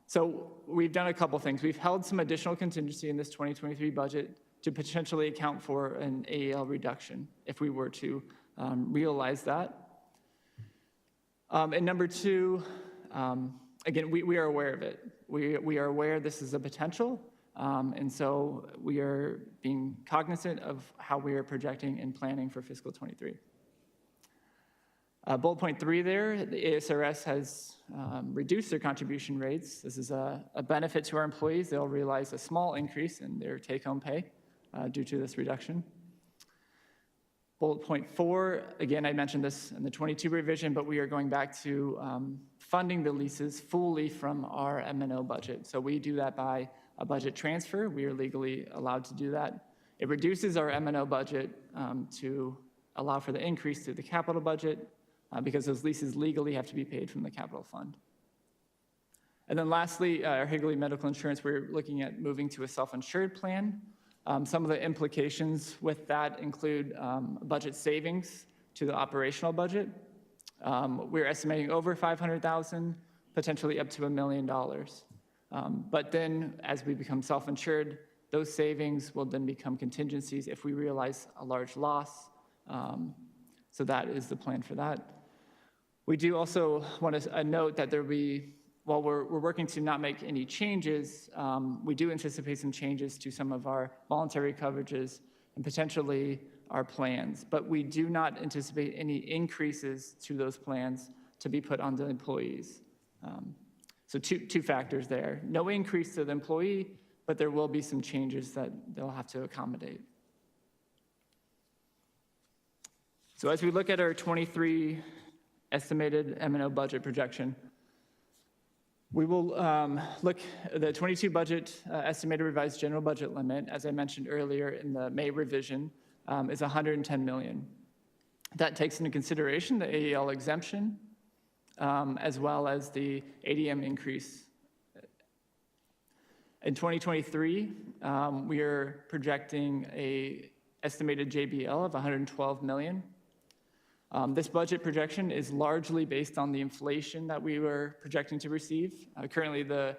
So we've done a couple things. We've held some additional contingency in this 2023 budget to potentially account for an AEL reduction if we were to realize that. And number two, again, we are aware of it. We are aware this is a potential. And so we are being cognizant of how we are projecting and planning for fiscal 23. Bullet point 3 there, the ASRS has reduced their contribution rates. This is a benefit to our employees. They'll realize a small increase in their take-home pay due to this reduction. Bullet point 4, again, I mentioned this in the 22 revision, but we are going back to funding the leases fully from our Mno budget. So we do that by a budget transfer. We are legally allowed to do that. It reduces our Mno budget to allow for the increase to the capital budget because those leases legally have to be paid from the capital fund. And then lastly, our Higley medical insurance, we're looking at moving to a self-insured plan. Some of the implications with that include budget savings to the operational budget. We're estimating over $500,000, potentially up to $1 million. But then as we become self-insured, those savings will then become contingencies if we realize a large loss. So that is the plan for that. We do also want to note that there will be, while we're working to not make any changes, we do anticipate some changes to some of our voluntary coverages and potentially our plans. But we do not anticipate any increases to those plans to be put on the employees. So two factors there. No increase to the employee, but there will be some changes that they'll have to accommodate. So as we look at our 23 estimated Mno budget projection, we will look at the 22 budget estimated revised general budget limit, as I mentioned earlier in the May revision, is $110 million. That takes into consideration the AEL exemption, as well as the ADM increase. In 2023, we are projecting an estimated JBL of $112 million. This budget projection is largely based on the inflation that we were projecting to receive. Currently, the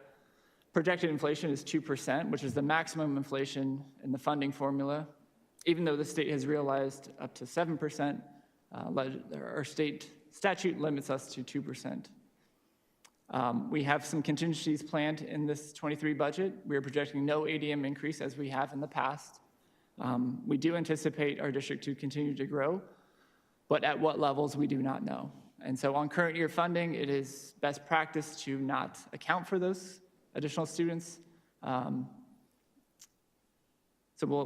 projected inflation is 2%, which is the maximum inflation in the funding formula. Even though the state has realized up to 7%, our state statute limits us to 2%. We have some contingencies planned in this 23 budget. We are projecting no ADM increase as we have in the past. We do anticipate our district to continue to grow, but at what levels we do not know. And so on current year funding, it is best practice to not account for those additional students. So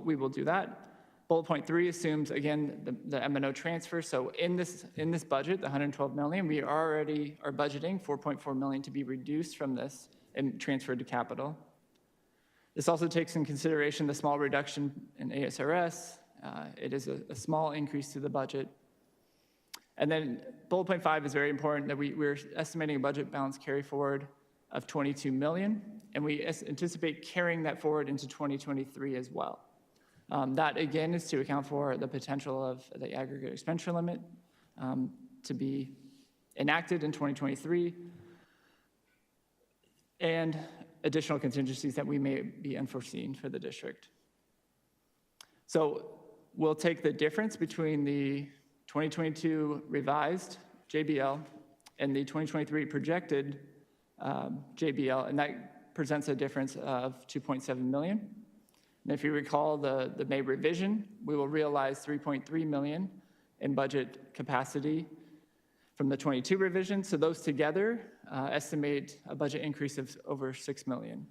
we will do that. Bullet point 3 assumes, again, the Mno transfer. So in this budget, the $112 million, we already are budgeting $4.4 million to be reduced from this and transferred to capital. This also takes in consideration the small reduction in ASRS. It is a small increase to the budget. And then bullet point 5 is very important that we're estimating a budget balance carry forward of $22 million, and we anticipate carrying that forward into 2023 as well. That, again, is to account for the potential of the aggregate expenditure limit to be enacted in 2023 and additional contingencies that we may be unforeseen for the district. So we'll take the difference between the 2022 revised JBL and the 2023 projected JBL, and that presents a difference of $2.7 million. And if you recall the May revision, we will realize $3.3 million in budget capacity from the 22 revision. So those together estimate a budget increase of over $6 million.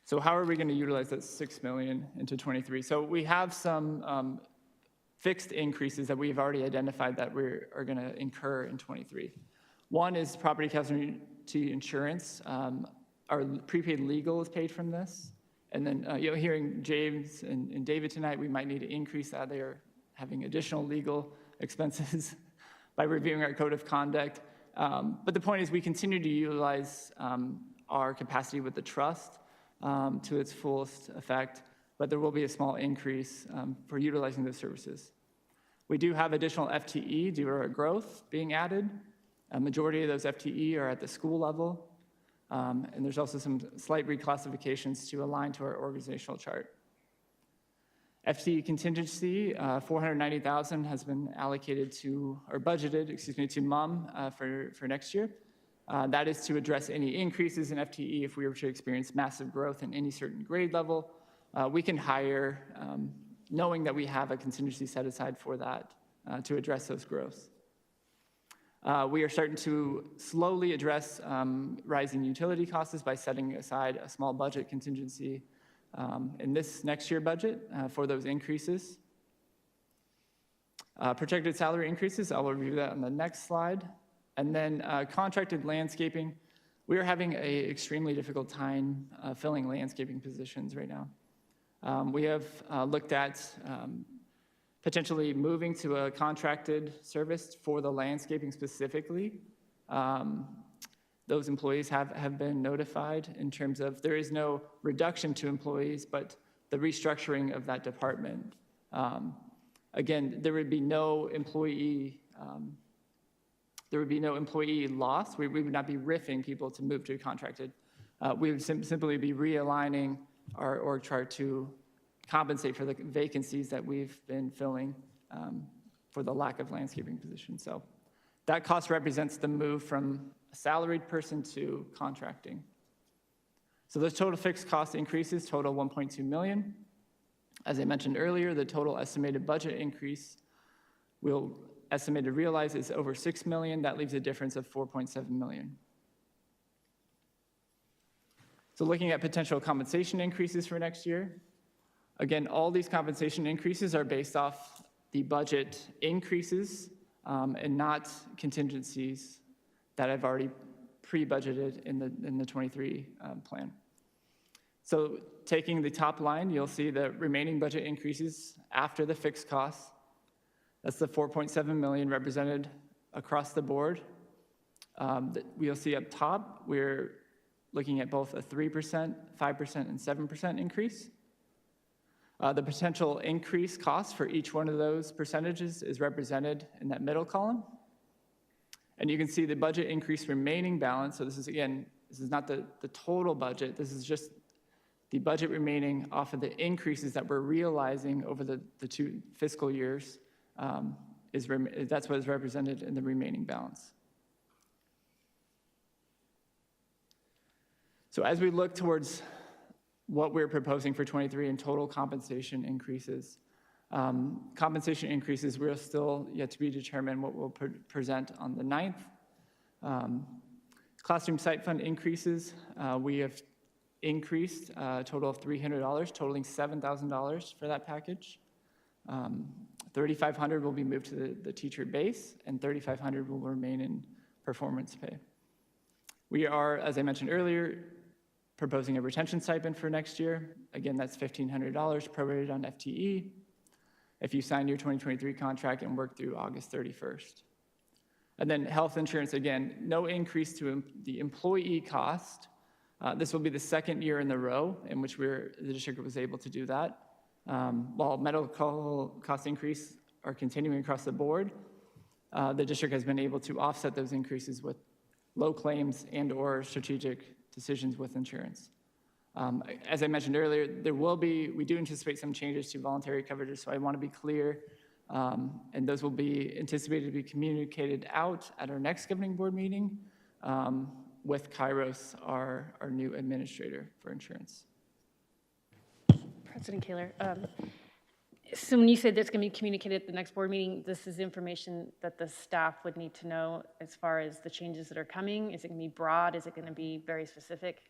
So how are we going to utilize that $6 million into 23? So we have some fixed increases that we've already identified that we are going to incur in 23. One is property casualty insurance. Our prepaid legal is paid from this. And then, hearing James and David tonight, we might need to increase that. They are having additional legal expenses by reviewing our code of conduct. But the point is we continue to utilize our capacity with the trust to its fullest effect, but there will be a small increase for utilizing those services. We do have additional FTE due to our growth being added. A majority of those FTE are at the school level, and there's also some slight reclassifications to align to our organizational chart. FTE contingency, $490,000 has been allocated to, or budgeted, to MUM for next year. That is to address any increases in FTE if we were to experience massive growth in any certain grade level. We can hire, knowing that we have a contingency set aside for that to address those growths. We are starting to slowly address rising utility costs by setting aside a small budget contingency in this next year budget for those increases. Projected salary increases, I'll review that on the next slide. And then contracted landscaping, we are having an extremely difficult time filling landscaping positions right now. We have looked at potentially moving to a contracted service for the landscaping specifically. Those employees have been notified in terms of there is no reduction to employees, but the restructuring of that department. Again, there would be no employee loss. We would not be riffing people to move to a contracted. We would simply be realigning our org chart to compensate for the vacancies that we've been filling for the lack of landscaping positions. So that cost represents the move from a salaried person to contracting. So those total fixed cost increases total $1.2 million. As I mentioned earlier, the total estimated budget increase we'll estimate to realize is over $6 million. That leaves a difference of $4.7 million. So looking at potential compensation increases for next year, again, all these compensation increases are based off the budget increases and not contingencies that I've already pre-budgeted in the 23 plan. So taking the top line, you'll see the remaining budget increases after the fixed costs. That's the $4.7 million represented across the board. We'll see up top, we're looking at both a 3%, 5%, and 7% increase. The potential increase cost for each one of those percentages is represented in that middle column. And you can see the budget increase remaining balance. So this is, again, this is not the total budget. This is just the budget remaining off of the increases that we're realizing over the 2 fiscal years. That's what is represented in the remaining balance. So as we look towards what we're proposing for 23 in total compensation increases, we're still yet to be determined what we'll present on the 9th. Classroom site fund increases, we have increased a total of $300, totaling $7,000 for that package. $3,500 will be moved to the teacher base, and $3,500 will remain in performance pay. We are, as I mentioned earlier, proposing a retention stipend for next year. Again, that's $1,500 prorated on FTE if you sign your 2023 contract and work through August 31st. And then health insurance, again, no increase to the employee cost. This will be the second year in a row in which the district was able to do that. While medical cost increase are continuing across the board, the district has been able to offset those increases with low claims and/or strategic decisions with insurance. As I mentioned earlier, we do anticipate some changes to voluntary coverages, so I want to be clear, and those will be anticipated to be communicated out at our next governing board meeting with Kairos, our new administrator for insurance. President Kaler, so when you said that's going to be communicated at the next board meeting, this is information that the staff would need to know as far as the changes that are coming? Is it going to be broad? Is it going to be very specific?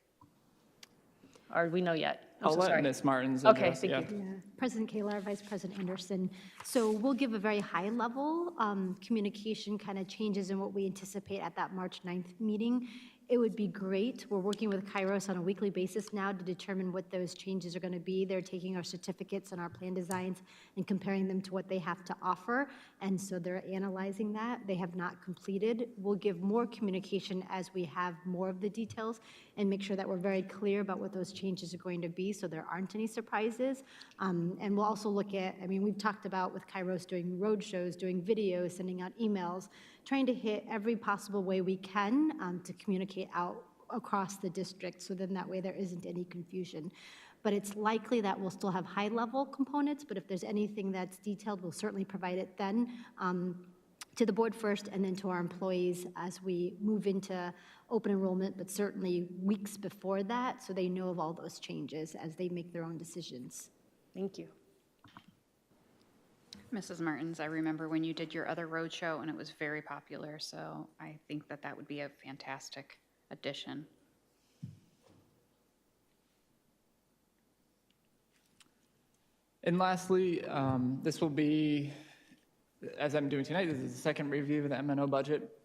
Or we know yet? I'm I'll so let sorry. Ms. Martins Okay, address. thank Yeah. you. Yeah, President Kaler, Vice President Anderson. So we'll give a very high level communication kind of changes in what we anticipate at that March 9th meeting. It would be great. We're working with Kairos on a weekly basis now to determine what those changes are going to be. They're taking our certificates and our plan designs and comparing them to what they have to offer. And so they're analyzing that. They have not completed. We'll give more communication as we have more of the details and make sure that we're very clear about what those changes are going to be so there aren't any surprises. And we'll also look at, I mean, we've talked about with Kairos doing road shows, doing videos, sending out emails, trying to hit every possible way we can to communicate out across the district, so then that way there isn't any confusion. But it's likely that we'll still have high-level components, but if there's anything that's detailed, we'll certainly provide it then to the board first and then to our employees as we move into open enrollment, but certainly weeks before that, so they know of all those changes as they make their own decisions. Thank you. Mrs. Martins, I remember when you did your other roadshow, and it was very popular, so I think that that would be a fantastic addition. And lastly, this will be, as I'm doing tonight, this is the second review of the MNO budget.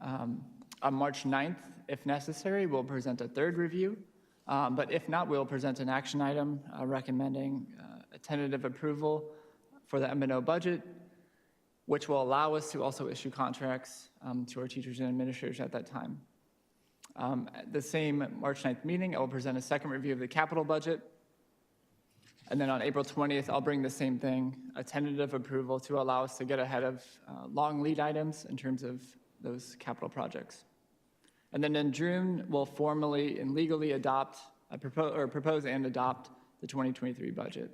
On March 9th, if necessary, we'll present a third review. But if not, we'll present an action item recommending a tentative approval for the MNO budget, which will allow us to also issue contracts to our teachers and administrators at that time. At the same March 9th meeting, I will present a second review of the capital budget. And then on April 20th, I'll bring the same thing, a tentative approval to allow us to get ahead of long lead items in terms of those capital projects. And then in June, we'll formally and legally adopt, propose and adopt the 2023 budget.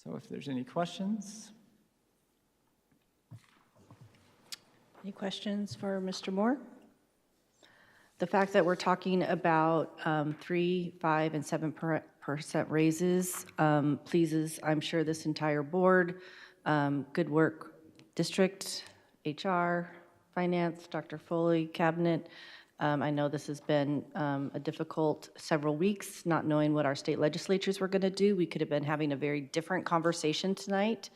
So if there's any questions. Any questions for Mr. Moore? The fact that we're talking about 3%, 5%, and 7% raises pleases, I'm sure, this entire board. Good work, district, HR, finance, Dr. Foley, cabinet. I know this has been a difficult several weeks, not knowing what our state legislatures were going to do. We could have been having a very different conversation tonight.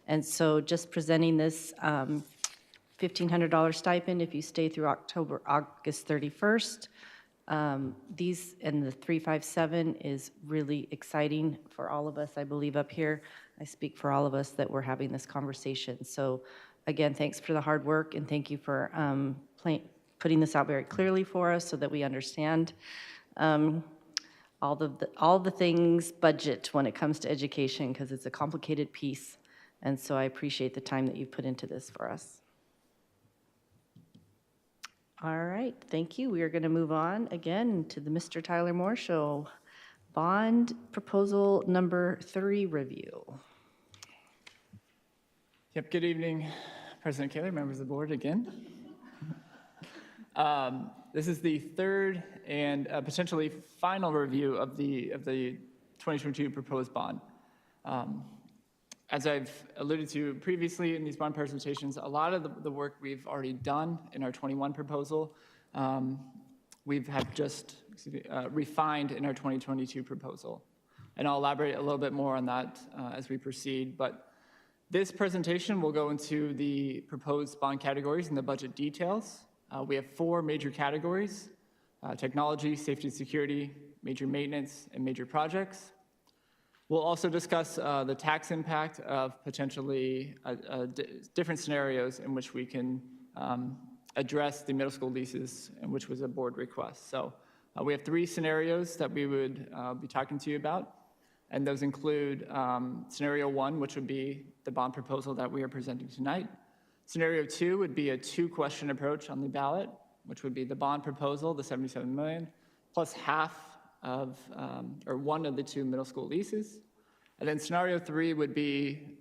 And so just presenting this $1,500 stipend if you stay through August 31st. These and the 357 is really exciting for all of us, I believe, up here. I speak for all of us that we're having this conversation. So again, thanks for the hard work and thank you for putting this out very clearly for us so that we understand all the things budget when it comes to education, because it's a complicated piece. And so I appreciate the time that you've put into this for us. All right, thank you. We are going to move on again to the Mr. Tyler Moore Show. Bond proposal number 3 review. Yep, good evening, President Kaler, members of the board again. This is the third and potentially final review of the 2022 proposed bond. As I've alluded to previously in these bond presentations, a lot of the work we've already done in our 21 proposal, we have just refined in our 2022 proposal. And I'll elaborate a little bit more on that as we proceed. But this presentation will go into the proposed bond categories and the budget details. We have 4 major categories: technology, safety and security, major maintenance, and major projects. We'll also discuss the tax impact of potentially different scenarios in which we can address the middle school leases, and which was a board request. So we have 3 scenarios that we would be talking to you about, and those include scenario 1, which would be the bond proposal that we are presenting tonight. Scenario 2 would be a 2-question approach on the ballot, which would be the bond proposal, the $77 million, plus half of, or one of the 2 middle school leases. And then scenario 3 would be,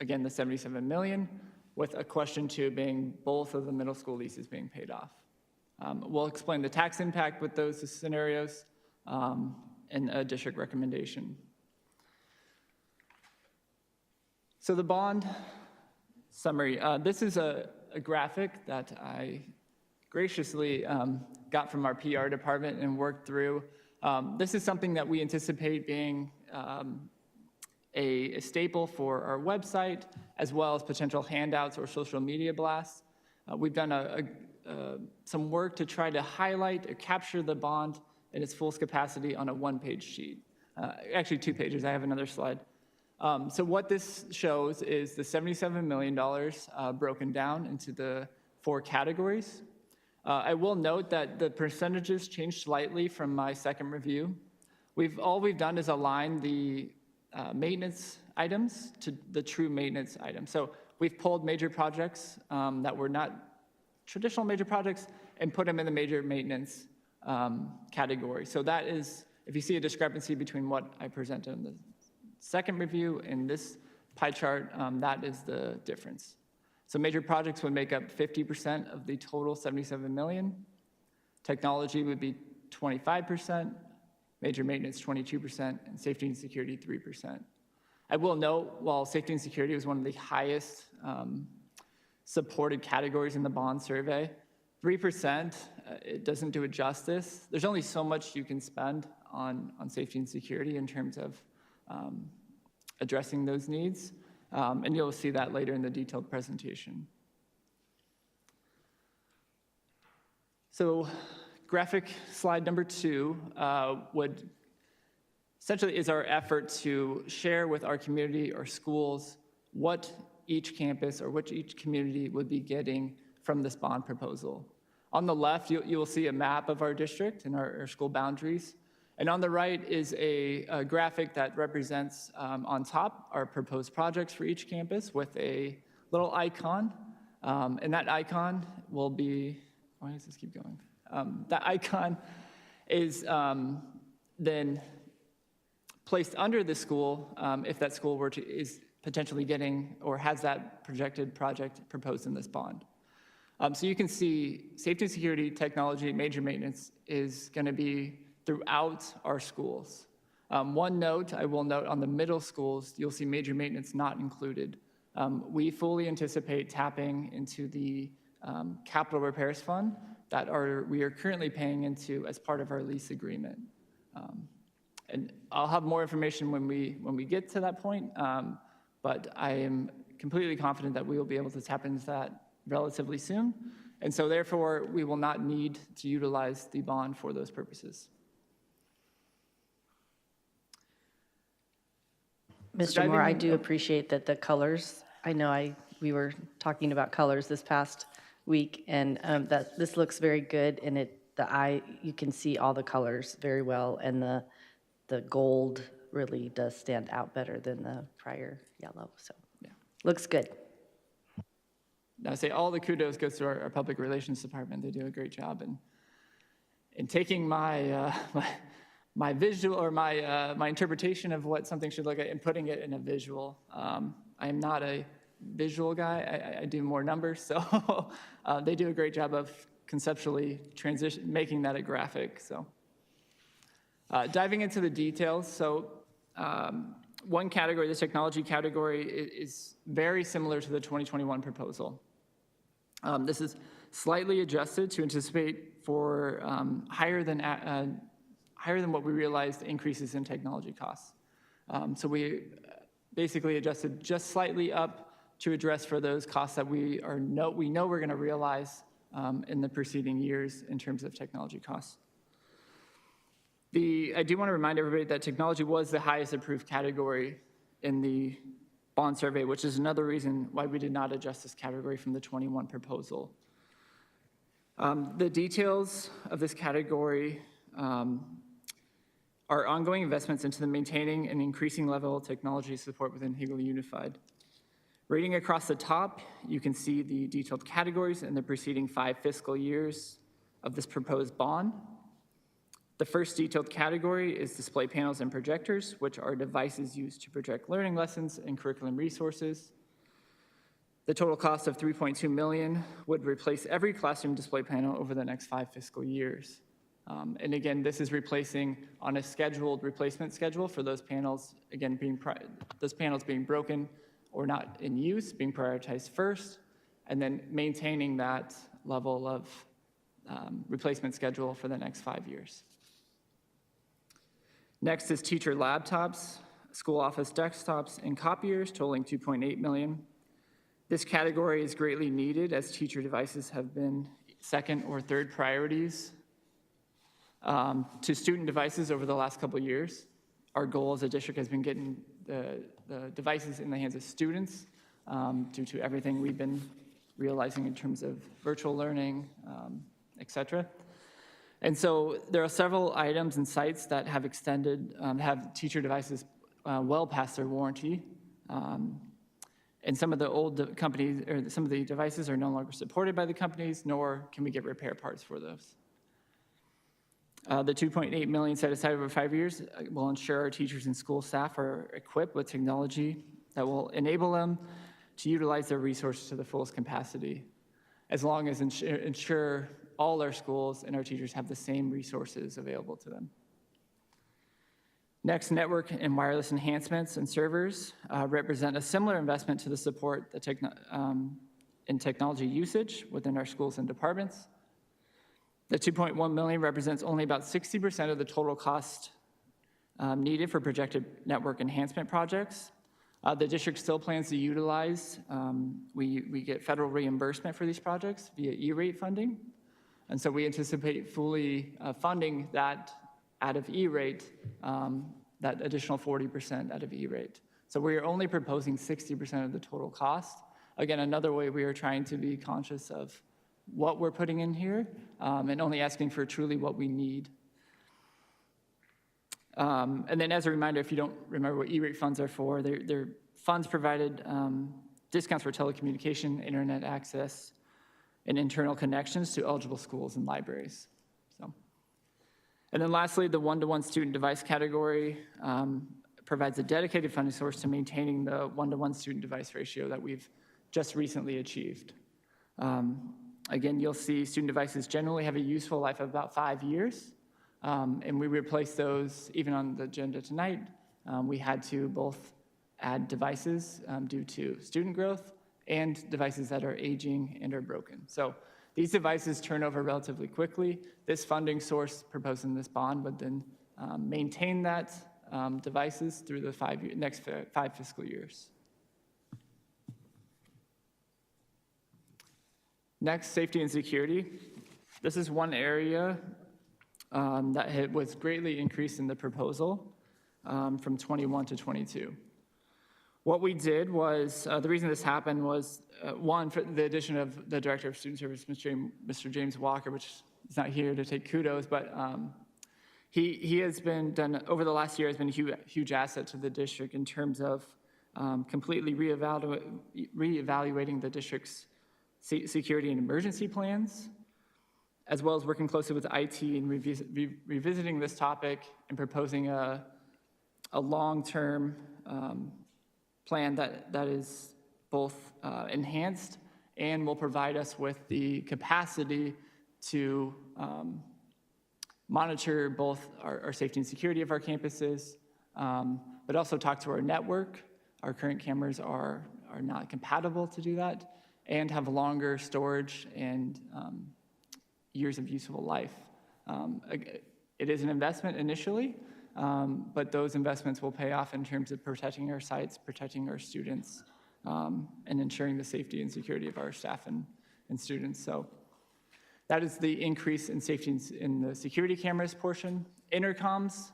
again, the $77 million, with a question 2 being both of the middle school leases being paid off. We'll explain the tax impact with those scenarios and a district recommendation. So the bond summary, this is a graphic that I graciously got from our PR department and worked through This is something that we anticipate being a staple for our website, as well as potential handouts or social media blasts. We've done some work to try to highlight or capture the bond in its full capacity on a one-page sheet. Actually, 2 pages. I have another slide. So what this shows is the $77 million broken down into the 4 categories. I will note that the percentages changed slightly from my second review. All we've done is align the maintenance items to the true maintenance items. So we've pulled major projects that were not traditional major projects and put them in the major maintenance category. So that is, if you see a discrepancy between what I presented in the second review and this pie chart, that is the difference. So major projects would make up 50% of the total 77 million. Technology would be 25%, major maintenance 22%, and safety and security 3%. I will note, while safety and security was one of the highest supported categories in the bond survey, 3%, it doesn't do it justice. There's only so much you can spend on safety and security in terms of addressing those needs. And you'll see that later in the detailed presentation. So graphic slide number 2 would essentially is our effort to share with our community or schools what each campus or what each community would be getting from this bond proposal. On the left, you will see a map of our district and our school boundaries. And on the right is a graphic that represents on top our proposed projects for each campus with a little icon. And that icon will be, why does this keep going? That icon is then placed under the school if that school is potentially getting or has that projected project proposed in this bond. So you can see safety and security, technology, major maintenance is going to be throughout our schools. One note, I will note on the middle schools, you'll see major maintenance not included. We fully anticipate tapping into the capital repairs fund that we are currently paying into as part of our lease agreement. And I'll have more information when we get to that point, but I am completely confident that we will be able to tap into that relatively soon. And so therefore, we will not need to utilize the bond for those purposes. Mr. Moore, I do appreciate that the colors, I know we were talking about colors this past week, and that this looks very good, and you can see all the colors very well, and the gold really does stand out better than the prior yellow, so yeah, looks good. I say all the kudos goes to our public relations department. They do a great job in taking my my visual or my interpretation of what something should look like and putting it in a visual. I am not a visual guy. I do more numbers, so they do a great job of conceptually making that a graphic. So diving into the details. So one category, the technology category, is very similar to the 2021 proposal. This is slightly adjusted to anticipate for higher than what we realized increases in technology costs. So we basically adjusted just slightly up to address for those costs that we know we're going to realize in the preceding years in terms of technology costs. I do want to remind everybody that technology was the highest approved category in the bond survey, which is another reason why we did not adjust this category from the 21 proposal. The details of this category are ongoing investments into the maintaining and increasing level of technology support within Higley Unified. Rating across the top, you can see the detailed categories in the preceding 5 fiscal years of this proposed bond. The first detailed category is display panels and projectors, which are devices used to project learning lessons and curriculum resources. The total cost of $3.2 million would replace every classroom display panel over the next 5 fiscal years. And again, this is replacing on a scheduled replacement schedule for those panels, again, those panels being broken or not in use, being prioritized first, and then maintaining that level of replacement schedule for the next 5 years. Next is teacher laptops, school office desktops, and copiers totaling $2.8 million. This category is greatly needed as teacher devices have been second or third priorities to student devices over the last couple of years. Our goal as a district has been getting the devices in the hands of students due to everything we've been realizing in terms of virtual learning, et cetera. And so there are several items and sites that have extended, have teacher devices well past their warranty. And some of the old companies, or some of the devices are no longer supported by the companies, nor can we get repair parts for those. The $2.8 million set aside over 5 years will ensure our teachers and school staff are equipped with technology that will enable them to utilize their resources to the fullest capacity, as long as ensure all our schools and our teachers have the same resources available to them. Next, network and wireless enhancements and servers represent a similar investment to the support in technology usage within our schools and departments. The $2.1 million represents only about 60% of the total cost needed for projected network enhancement projects. The district still plans to utilize, we get federal reimbursement for these projects via E-rate funding. And so we anticipate fully funding that out of E-rate, that additional 40% out of E-rate. So we are only proposing 60% of the total cost. Again, another way we are trying to be conscious of what we're putting in here and only asking for truly what we need. And then as a reminder, if you don't remember what E-rate funds are for, they're funds provided, discounts for telecommunication, internet access, and internal connections to eligible schools and libraries. So, and then lastly, the one-to-one student device category provides a dedicated funding source to maintaining the one-to-one student device ratio that we've just recently achieved. Again, you'll see student devices generally have a useful life of about 5 years, and we replace those even on the agenda tonight. We had to both add devices due to student growth and devices that are aging and are broken. So these devices turn over relatively quickly. This funding source proposed in this bond would then maintain that devices through the next 5 fiscal years. Next, safety and security. This is one area that was greatly increased in the proposal from 21 to 22. What we did was, the reason this happened was, one, for the addition of the Director of Student Service, Mr. James Walker, which is not here to take kudos, but he has been done, over the last year, has been a huge asset to the district in terms of completely reevaluating the district's security and emergency plans, as well as working closely with IT and revisiting this topic and proposing a long-term plan that is both enhanced and will provide us with the capacity to monitor both our safety and security of our campuses, but also talk to our network. Our current cameras are not compatible to do that, and have longer storage and years of useful life. It is an investment initially, but those investments will pay off in terms of protecting our sites, protecting our students, and ensuring the safety and security of our staff and students. So that is the increase in safety in the security cameras portion. Intercoms,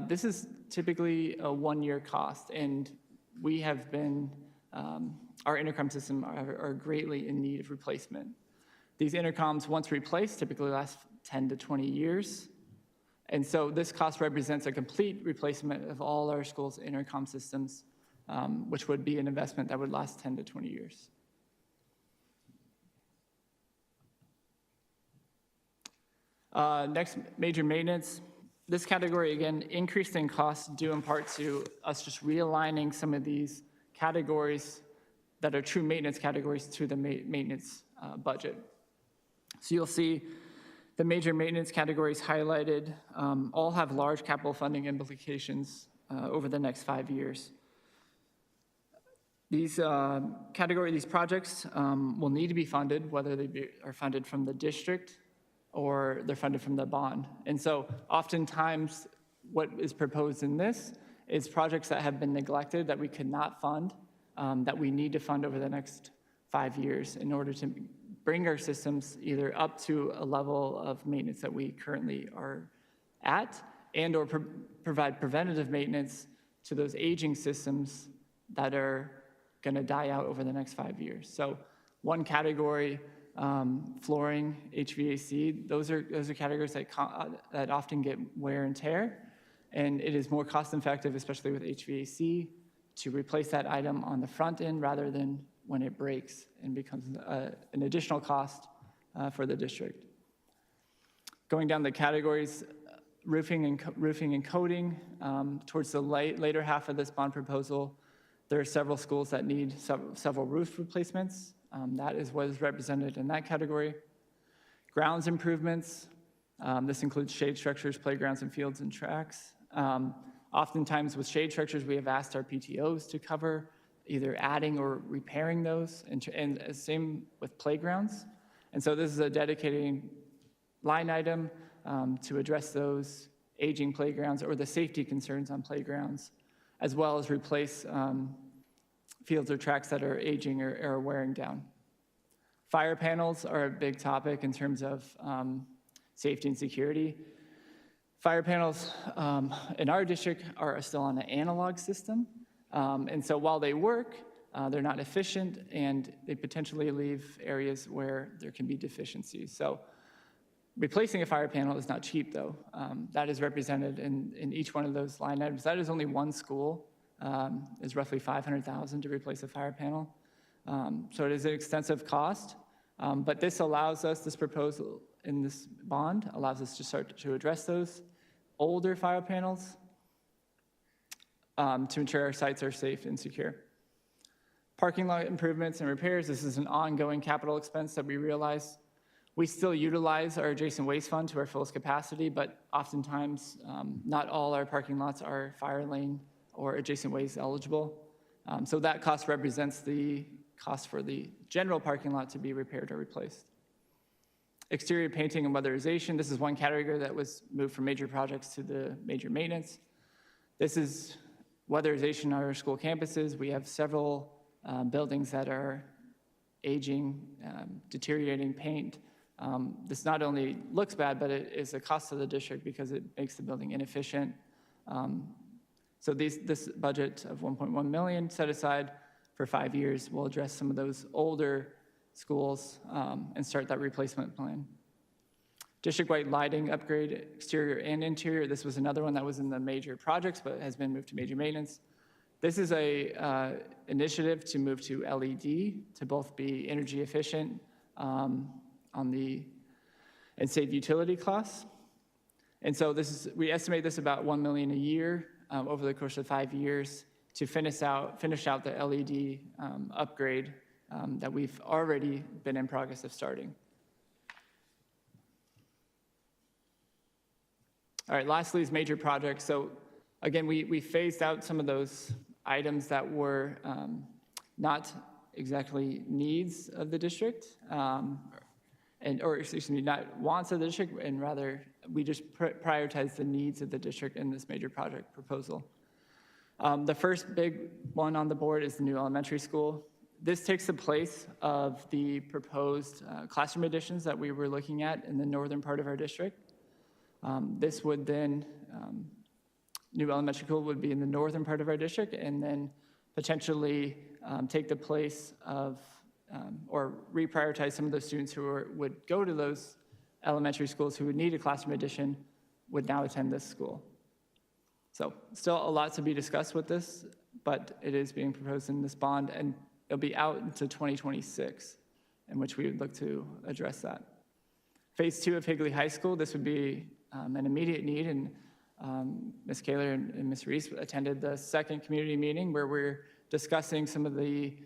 this is typically a one-year cost, and we have been, our intercom system are greatly in need of replacement. These intercoms, once replaced, typically last 10 to 20 years. And so this cost represents a complete replacement of all our schools' intercom systems, which would be an investment that would last 10 to 20 years. Next, major maintenance. This category, again, increased in cost due in part to us just realigning some of these categories that are true maintenance categories to the maintenance budget. So you'll see the major maintenance categories highlighted all have large capital funding implications over the next 5 years. These these projects will need to be funded, whether they are funded from the district or they're funded from the bond. And so oftentimes what is proposed in this is projects that have been neglected that we could not fund, that we need to fund over the next 5 years in order to bring our systems either up to a level of maintenance that we currently are at, and or provide preventative maintenance to those aging systems that are going to die out over the next 5 years. So one category, flooring, HVAC, those are categories that often get wear and tear, and it is more cost effective, especially with HVAC, to replace that item on the front end rather than when it breaks and becomes an additional cost for the district. Going down the categories, roofing and coating, towards the later half of this bond proposal, there are several schools that need several roof replacements. That is what is represented in that category. Grounds improvements, this includes shade structures, playgrounds, and fields and tracks. Oftentimes with shade structures, we have asked our PTOs to cover either adding or repairing those, and same with playgrounds. And so this is a dedicated line item to address those aging playgrounds or the safety concerns on playgrounds, as well as replace fields or tracks that are aging or are wearing down. Fire panels are a big topic in terms of safety and security. Fire panels in our district are still on an analog system. And so while they work, they're not efficient, and they potentially leave areas where there can be deficiencies. So replacing a fire panel is not cheap, though. That is represented in each one of those line items. That is only one school. Is roughly $500,000 to replace a fire panel. So it is an extensive cost, but this allows us, this proposal in this bond allows us to start to address those older fire panels to ensure our sites are safe and secure. Parking lot improvements and repairs, this is an ongoing capital expense that we realize. We still utilize our adjacent waste fund to our fullest capacity, but oftentimes not all our parking lots are fire lane or adjacent waste eligible. So that cost represents the cost for the general parking lot to be repaired or replaced. Exterior painting and weatherization, this is one category that was moved from major projects to the major maintenance. This is weatherization on our school campuses. We have several buildings that are aging, deteriorating paint. This not only looks bad, but it is a cost to the district because it makes the building inefficient. So this budget of $1.1 million set aside for 5 years will address some of those older schools and start that replacement plan. District-wide lighting upgrade, exterior and interior. This was another one that was in the major projects, but has been moved to major maintenance. This is a initiative to move to LED to both be energy efficient and save utility costs. And so we estimate this about $1 million a year over the course of 5 years to finish out the LED upgrade that we've already been in progress of starting. All right, lastly is major projects. So again, we phased out some of those items that were not exactly needs of the district, or excuse me, not wants of the district, and rather we just prioritize the needs of the district in this major project proposal. The first big one on the board is the new elementary school. This takes the place of the proposed classroom additions that we were looking at in the northern part of our district. This would then, new elementary school would be in the northern part of our district, and then potentially take the place of, or reprioritize some of those students who would go to those elementary schools who would need a classroom addition would now attend this school. So still a lot to be discussed with this, but it is being proposed in this bond, and it'll be out into 2026, in which we would look to address that. Phase 2 of Higley High School, this would be an immediate need, and Ms. Kaler and Ms. Reese attended the second community meeting where we're discussing some of the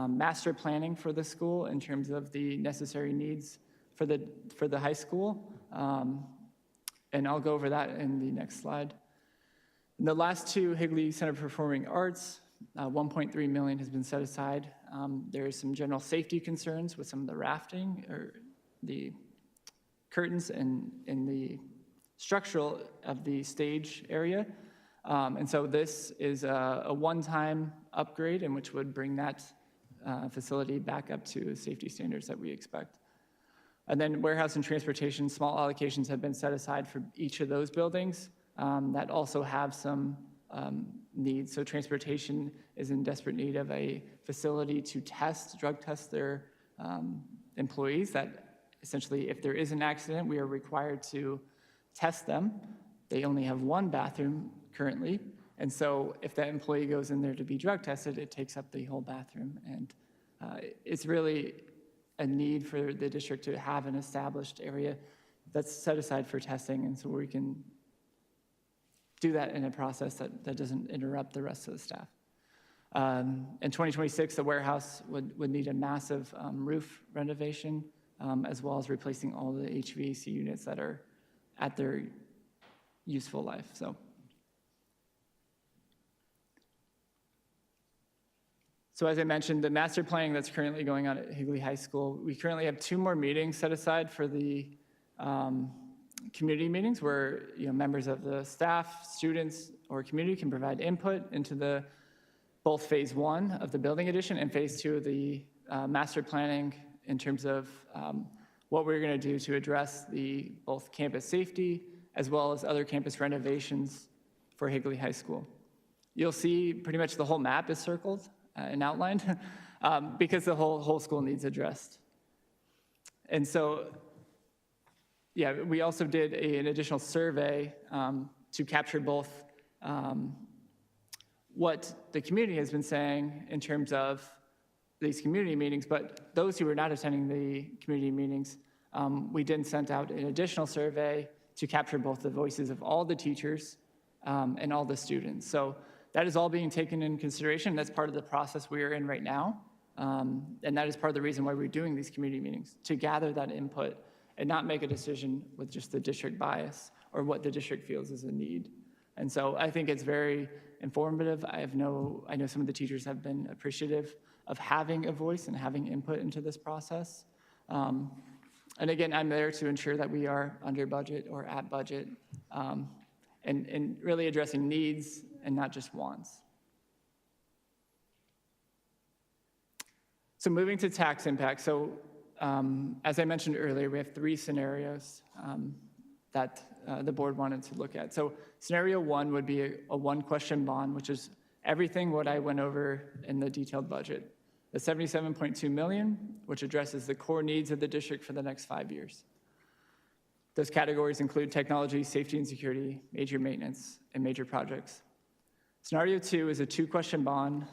master planning for the school in terms of the necessary needs for the high school. And I'll go over that in the next slide. And the last two, Higley Center for Performing Arts, $1.3 million has been set aside. There is some general safety concerns with some of the rafting or the curtains in the structural of the stage area. And so this is a one-time upgrade in which would bring that facility back up to safety standards that we expect. And then warehouse and transportation, small allocations have been set aside for each of those buildings that also have some needs. So transportation is in desperate need of a facility to drug test their employees, that essentially if there is an accident, we are required to test them. They only have one bathroom currently, and so if that employee goes in there to be drug tested, it takes up the whole bathroom, and it's really a need for the district to have an established area that's set aside for testing, and so we can do that in a process that doesn't interrupt the rest of the staff. In 2026, the warehouse would need a massive roof renovation, as well as replacing all the HVAC units that are at their useful life. So as I mentioned, the master planning that's currently going on at Higley High School, we currently have 2 more meetings set aside for the community meetings where members of the staff, students, or community can provide input into both phase 1 of the building addition and phase 2 of the master planning in terms of what we're going to do to address both campus safety as well as other campus renovations for Higley High School. You'll see pretty much the whole map is circled and outlined because the whole school needs addressed. And so, yeah, we also did an additional survey to capture both what the community has been saying in terms of these community meetings, but those who were not attending the community meetings, we then sent out an additional survey to capture both the voices of all the teachers and all the students. So that is all being taken in consideration. That's part of the process we are in right now. And that is part of the reason why we're doing these community meetings, to gather that input and not make a decision with just the district bias or what the district feels is a need. And so I think it's very informative. I know some of the teachers have been appreciative of having a voice and having input into this process. And again, I'm there to ensure that we are under budget or at budget and really addressing needs and not just wants. So moving to tax impact. So as I mentioned earlier, we have 3 scenarios that the board wanted to look at. So scenario 1 would be a 1-question bond, which is everything what I went over in the detailed budget. The $77.2 million, which addresses the core needs of the district for the next 5 years. Those categories include technology, safety and security, major maintenance, and major projects. Scenario 2 is a 2-question bond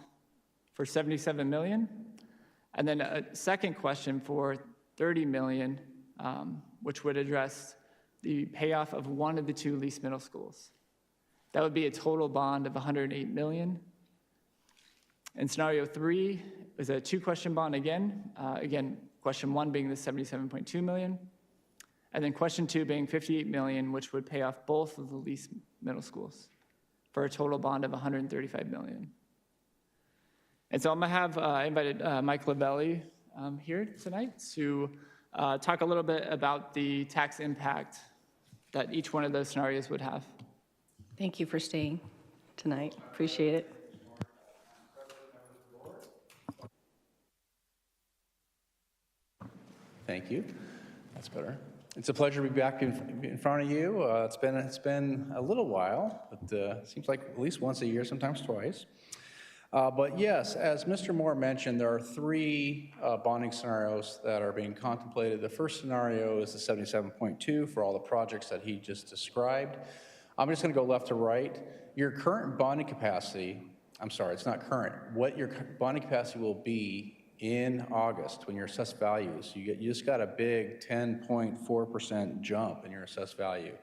for $77 million, and then a second question for $30 million, which would address the payoff of one of the 2 leased middle schools. That would be a total bond of $108 million. And scenario 3 is a 2-question bond again. Question 1 being the $77.2 million. And then question 2 being $58 million, which would pay off both of the leased middle schools for a total bond of $135 million. And so I'm gonna have invited Mike Lavelli here tonight to talk a little bit about the tax impact that each one of those scenarios would have. Thank you for staying tonight. Appreciate it. Thank you. That's better. It's a pleasure to be back in front of you. It's been a little while, but it seems like at least once a year, sometimes twice. But yes, as Mr. Moore mentioned, there are 3 bonding scenarios that are being contemplated. The first scenario is the 77.2 for all the projects that he just described. I'm just going to go left to right. Your current bonding capacity, I'm sorry, it's not current. What your bonding capacity will be in August when your assessed values, you just got a big 10.4% jump in your assessed value.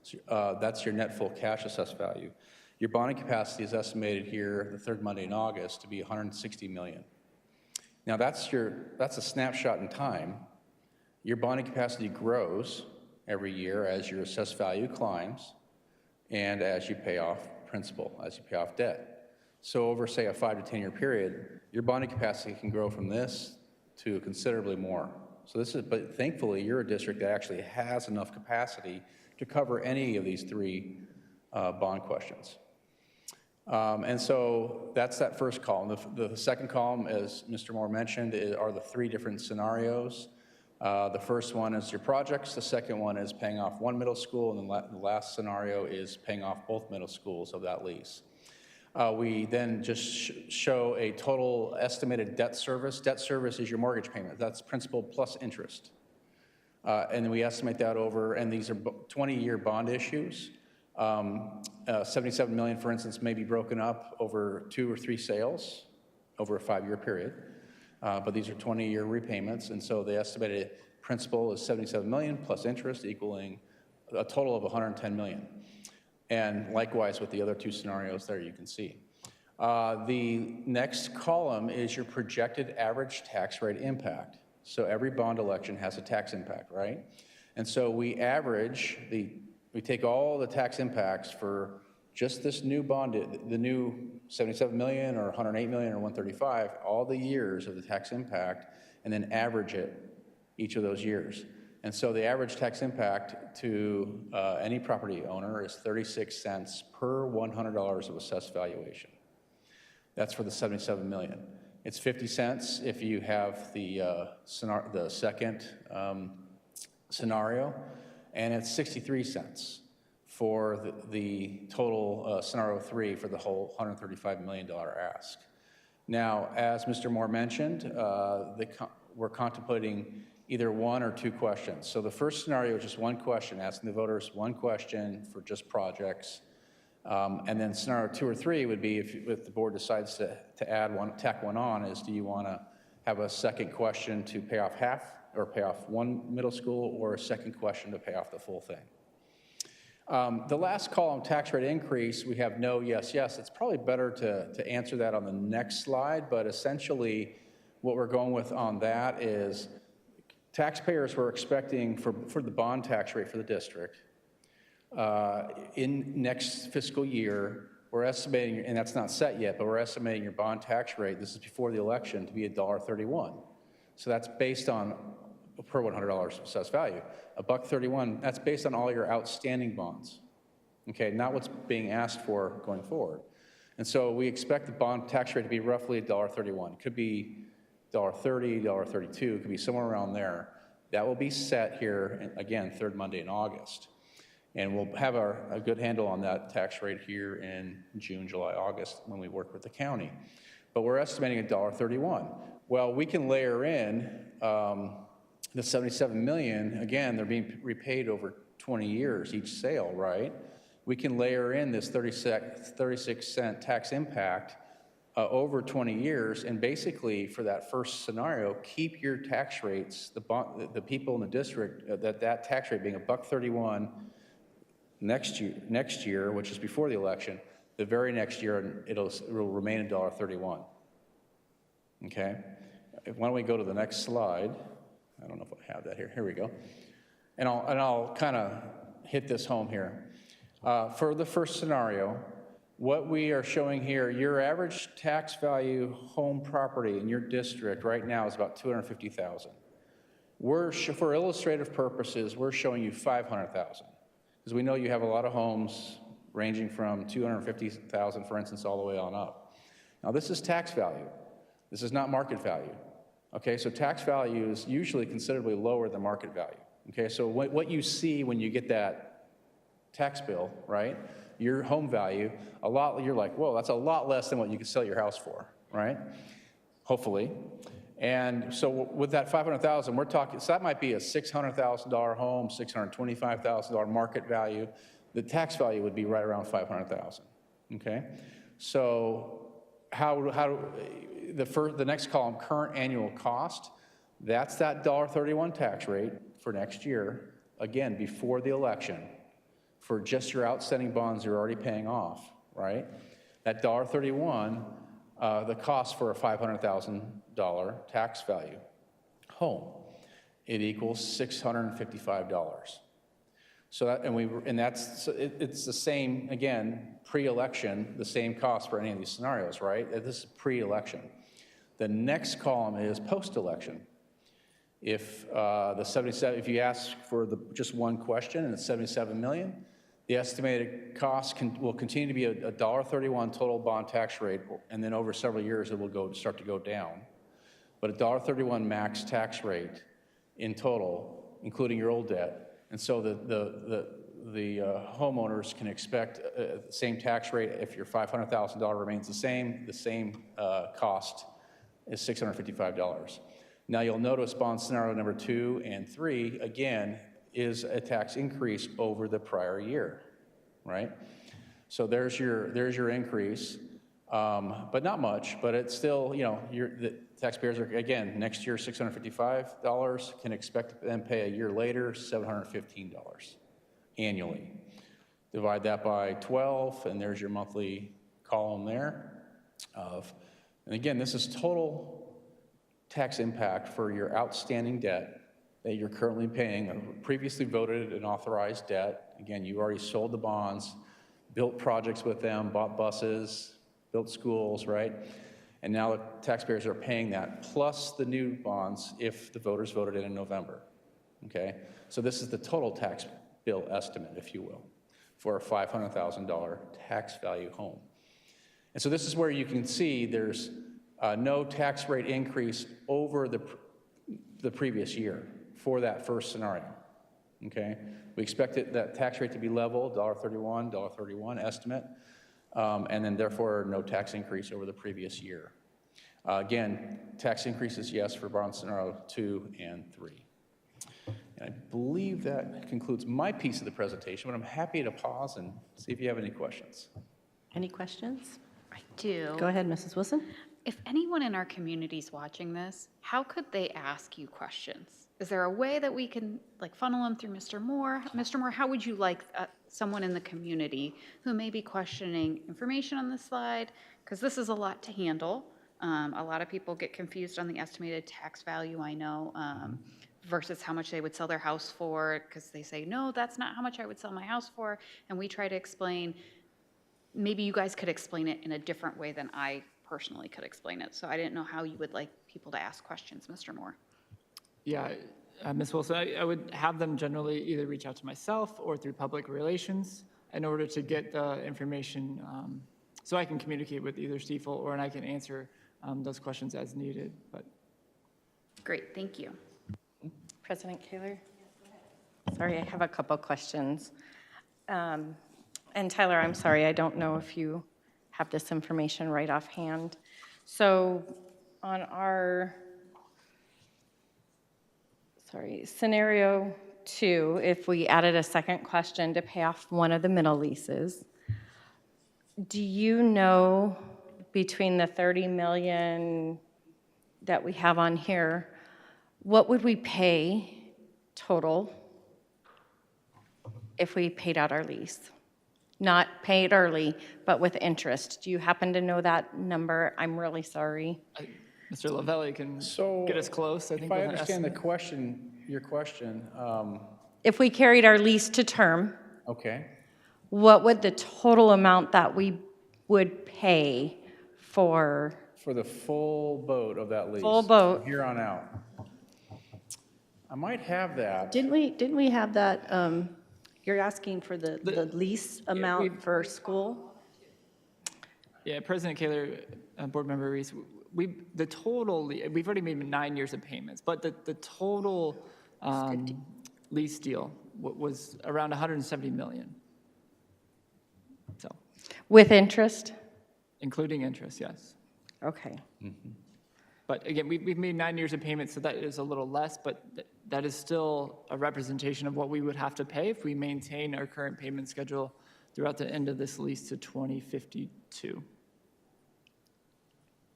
So, that's your net full cash assessed value. Your bonding capacity is estimated here the 3rd Monday in August to be $160 million. Now that's a snapshot in time. Your bonding capacity grows every year as your assessed value climbs and as you pay off principal, as you pay off debt. So over, say, a 5 to 10 year period, your bonding capacity can grow from this to considerably more. So but thankfully, you're a district that actually has enough capacity to cover any of these three bond questions. And so that's that first column. The second column, as Mr. Moore mentioned, are the three different scenarios. The first one is your projects. The second one is paying off one middle school. And the last scenario is paying off both middle schools of that lease. We then just show a total estimated debt service. Debt service is your mortgage payment. That's principal plus interest. And then we estimate that over, and these are 20-year bond issues. 77 million, for instance, may be broken up over 2 or 3 sales over a 5-year period. But these are 20-year repayments, and so the estimated principal is 77 million plus interest equaling a total of 110 million. And likewise with the other 2 scenarios there you can see. The next column is your projected average tax rate impact. So every bond election has a tax impact, right? And so we average, we take all the tax impacts for just this new bond, the new 77 million or 108 million or 135, all the years of the tax impact, and then average it each of those years. And so the average tax impact to any property owner is 36 cents per $100 of assessed valuation. That's for the 77 million. It's 50 cents if you have the second scenario, and it's 63 cents for the total scenario 3 for the whole $135 million ask. Now, as Mr. Moore mentioned, we're contemplating either 1 or 2 questions. So the first scenario is just 1 question, asking the voters 1 question for just projects. And then scenario 2 or 3 would be if the board decides to add tack one on, is do you want to have a second question to pay off half or pay off 1 middle school, or a second question to pay off the full thing? The last column, tax rate increase, we have no, yes, yes. It's probably better to answer that on the next slide, but essentially what we're going with on that is taxpayers were expecting for the bond tax rate for the district in next fiscal year, we're estimating, and that's not set yet, but we're estimating your bond tax rate, this is before the election, to be $1.31. So that's based on per $100 assessed value. $1.31, that's based on all your outstanding bonds, okay, not what's being asked for going forward. And so we expect the bond tax rate to be roughly $1.31. It could be $1.30, $1.32, it could be somewhere around there. That will be set here, again, 3rd Monday in August. And we'll have a good handle on that tax rate here in June, July, August when we work with the county. But we're estimating $1.31. Well, we can layer in the 77 million. Again, they're being repaid over 20 years each sale, right? We can layer in this 36 cent tax impact over 20 years, and basically for that first scenario, keep your tax rates, the people in the district, that tax rate being $1.31 next year, which is before the election. The very next year, it'll remain $1.31. Okay? Why don't we go to the next slide? I don't know if I have that here. Here we go. And I'll kind of hit this home here. For the first scenario, what we are showing here, your average tax value home property in your district right now is about $250,000. For illustrative purposes, we're showing you $500,000 because we know you have a lot of homes ranging from $250,000, for instance, all the way on up. Now, this is tax value. This is not market value. Okay, so tax value is usually considerably lower than market value. Okay, so what you see when you get that tax bill, right? Your home value, you're like, whoa, that's a lot less than what you can sell your house for, right? Hopefully. And so with that $500,000, we're talking, so that might be a $600,000 home, $625,000 market value. The tax value would be right around $500,000, okay? So the next column, current annual cost, that's that $1.31 tax rate for next year, again, before the election, for just your outstanding bonds you're already paying off, right? That $1.31, the cost for a $500,000 tax value home, it equals $655. So that, it's the same, again, pre-election, the same cost for any of these scenarios, right? This is pre-election. The next column is post-election. If if you ask for just one question and it's 77 million, the estimated cost will continue to be a $1.31 total bond tax rate, and then over several years it will start to go down. But a $1.31 max tax rate in total, including your old debt, and so the homeowners can expect the same tax rate if your $500,000 remains the same cost is $655. Now you'll notice bond scenario number 2 and 3, again, is a tax increase over the prior year, right? So there's your increase, but not much, but it's still, the taxpayers are, again, next year $655, can expect to then pay a year later $715 annually. Divide that by 12, and there's your monthly column there and again, this is total tax impact for your outstanding debt that you're currently paying, previously voted and authorized debt. Again, you already sold the bonds, built projects with them, bought buses, built schools, right? And now the taxpayers are paying that, plus the new bonds if the voters voted in November, okay? So this is the total tax bill estimate, if you will, for a $500,000 tax value home. And so this is where you can see there's no tax rate increase over the previous year for that first scenario, okay? We expect that tax rate to be level, $1.31 estimate, and then therefore no tax increase over the previous year. Again, tax increases, yes, for bond scenario 2 and 3. And I believe that concludes my piece of the presentation, but I'm happy to pause and see if you have any questions. Any questions? I do. Go ahead, Mrs. Wilson. If anyone in our community is watching this, how could they ask you questions? Is there a way that we can funnel them through Mr. Moore? Mr. Moore, how would you like someone in the community who may be questioning information on this slide? Because this is a lot to handle. A lot of people get confused on the estimated tax value, I know, versus how much they would sell their house for, because they say, no, that's not how much I would sell my house for. And we try to explain, maybe you guys could explain it in a different way than I personally could explain it. So I didn't know how you would like people to ask questions, Mr. Moore. Yeah, Ms. Wilson, I would have them generally either reach out to myself or through public relations in order to get the information so I can communicate with either Stiefel or and I can answer those questions as needed. But Great, thank you. President Kaler? Sorry, I have a couple questions. And Tyler, I'm sorry, I don't know if you have this information right offhand. So on our, scenario 2, if we added a second question to pay off one of the middle leases, do you know between the 30 million that we have on here, what would we pay total if we paid out our lease? Not paid early, but with interest. Do you happen to know that number? I'm really sorry. Mr. Lavelli can get us close, I think. If I understand your question. If we carried our lease to term, Okay. what would the total amount that we would pay for the full boat of that lease. Full boat. From here on out. I might have that. Didn't we have that, you're asking for the lease amount for school? Yeah, President Kaler, Board Member Reese, we've already made 9 years of payments, but the total lease deal was around 170 million. So, with interest? including interest, yes. Okay. But again, we've made 9 years of payments, so that is a little less, but that is still a representation of what we would have to pay if we maintain our current payment schedule throughout the end of this lease to 2052.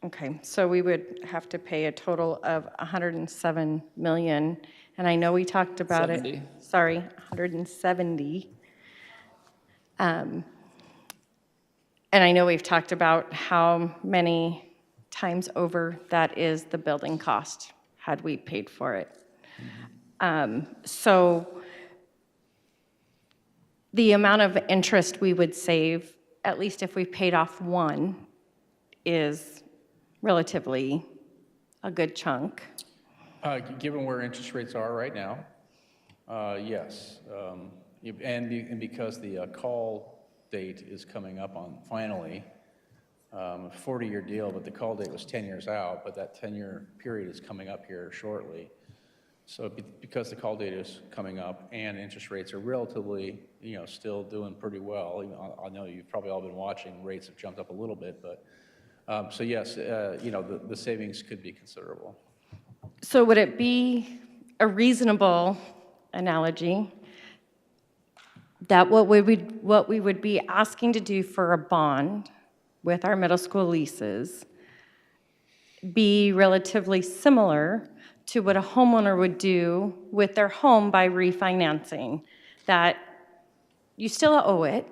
Okay, so we would have to pay a total of 107 million, and I know we talked about 70. it. Sorry, 170. And I know we've talked about how many times over that is the building cost had we paid for it. So the amount of interest we would save, at least if we paid off one, is relatively a good chunk. Given where interest rates are right now, yes. And because the call date is coming up on, finally, a 40-year deal, but the call date was 10 years out, but that 10-year period is coming up here shortly. So because the call date is coming up and interest rates are relatively, still doing pretty well, I know you've probably all been watching, rates have jumped up a little bit, but, so yes, the savings could be considerable. So would it be a reasonable analogy that what we would be asking to do for a bond with our middle school leases be relatively similar to what a homeowner would do with their home by refinancing? That you still owe it,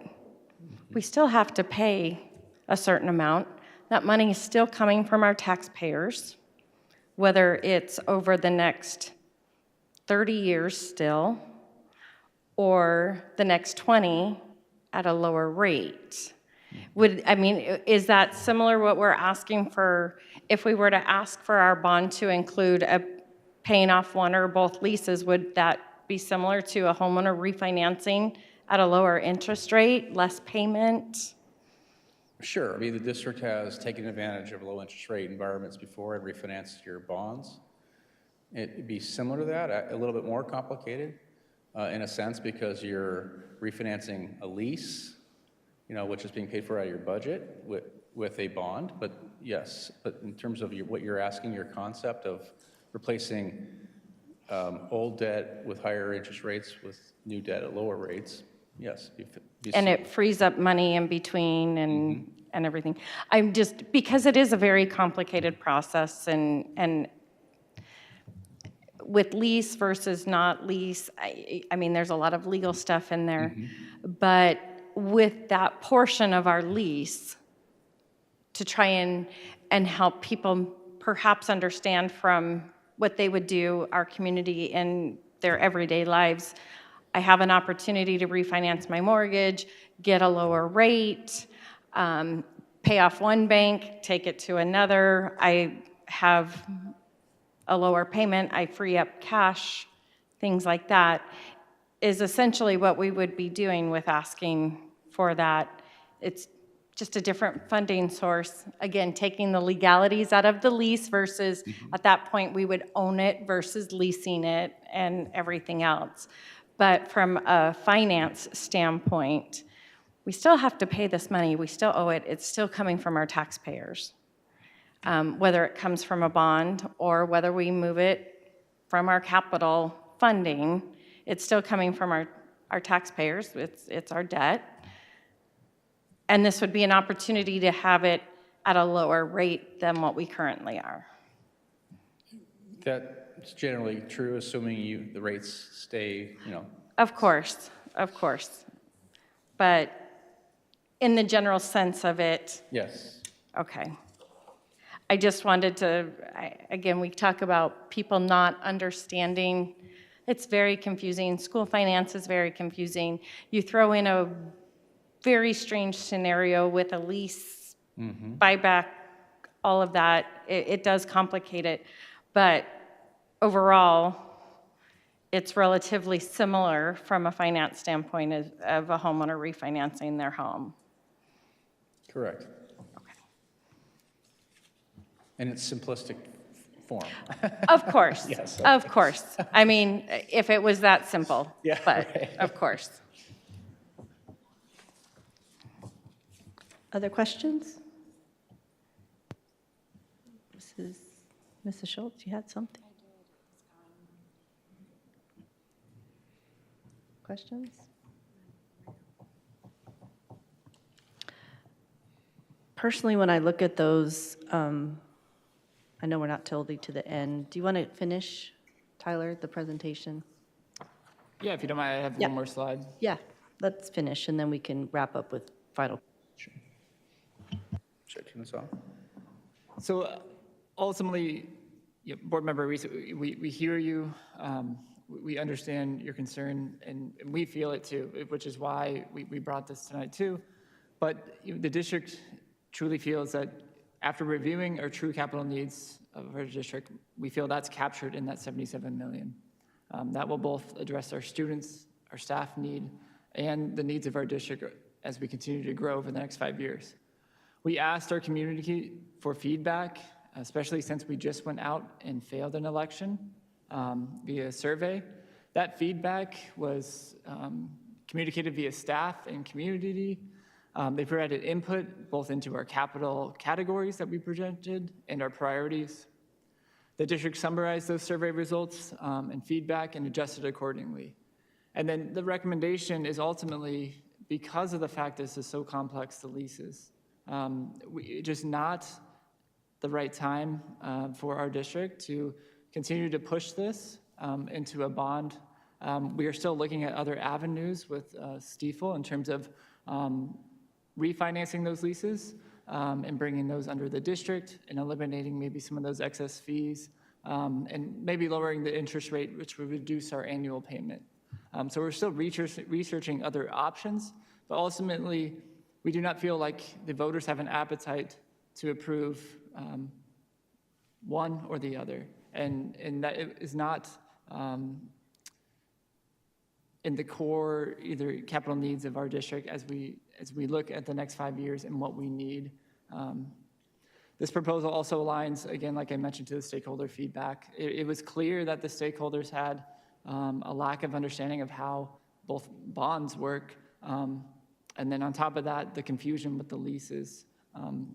we still have to pay a certain amount, that money is still coming from our taxpayers, whether it's over the next 30 years still, or the next 20 at a lower rate. Is that similar what we're asking for? If we were to ask for our bond to include paying off one or both leases, would that be similar to a homeowner refinancing at a lower interest rate, less payment? Sure. The district has taken advantage of low interest rate environments before and refinanced your bonds. It'd be similar to that, a little bit more complicated in a sense because you're refinancing a lease, which is being paid for out of your budget with a bond. But yes, but in terms of what you're asking, your concept of replacing old debt with higher interest rates with new debt at lower rates, yes. And it frees up money in between and everything. I'm just, because it is a very complicated process and with lease versus not lease, there's a lot of legal stuff in there. But with that portion of our lease, to try and help people perhaps understand from what they would do, our community in their everyday lives, I have an opportunity to refinance my mortgage, get a lower rate, pay off one bank, take it to another. I have a lower payment, I free up cash, things like that, is essentially what we would be doing with asking for that. It's just a different funding source. Again, taking the legalities out of the lease versus at that point we would own it versus leasing it and everything else. But from a finance standpoint, we still have to pay this money. We still owe it. It's still coming from our taxpayers. Whether it comes from a bond or whether we move it from our capital funding, it's still coming from our taxpayers. It's our debt. And this would be an opportunity to have it at a lower rate than what we currently are. That's generally true, assuming the rates stay, Of course. But in the general sense of it. Yes. Okay. I just wanted to, again, we talk about people not understanding. It's very confusing. School finance is very confusing. You throw in a very strange scenario with a lease, buyback, all of that. It does complicate it. But overall, it's relatively similar from a finance standpoint of a homeowner refinancing their home. Correct. Okay. In its simplistic form. Of course. Yes. Okay. Of course. If it was that simple. Yeah, But right. of course. Other questions? Mrs. Schultz, you had something? Questions? Personally, when I look at those, I know we're not totally to the end. Do you want to finish, Tyler, the presentation? Yeah, if you don't mind, I have Yeah. one more slide. Yeah, let's finish, and then we can wrap up with final. Should I turn this off? So ultimately, board member, we hear you. We understand your concern, and we feel it too, which is why we brought this tonight too. But the district truly feels that after reviewing our true capital needs of our district, we feel that's captured in that 77 million. That will both address our students, our staff need, and the needs of our district as we continue to grow over the next 5 years. We asked our community for feedback, especially since we just went out and failed an election via survey. That feedback was communicated via staff and community. They provided input both into our capital categories that we presented and our priorities. The district summarized those survey results and feedback and adjusted accordingly. And then the recommendation is ultimately, because of the fact this is so complex, the leases, just not the right time for our district to continue to push this into a bond. We are still looking at other avenues with Stiefel in terms of refinancing those leases and bringing those under the district and eliminating maybe some of those excess fees and maybe lowering the interest rate, which would reduce our annual payment. So we're still researching other options, but ultimately we do not feel like the voters have an appetite to approve one or the other. And that is not in the core either capital needs of our district as we look at the next 5 years and what we need. This proposal also aligns, again, like I mentioned, to the stakeholder feedback. It was clear that the stakeholders had a lack of understanding of how both bonds work. And then on top of that, the confusion with the leases.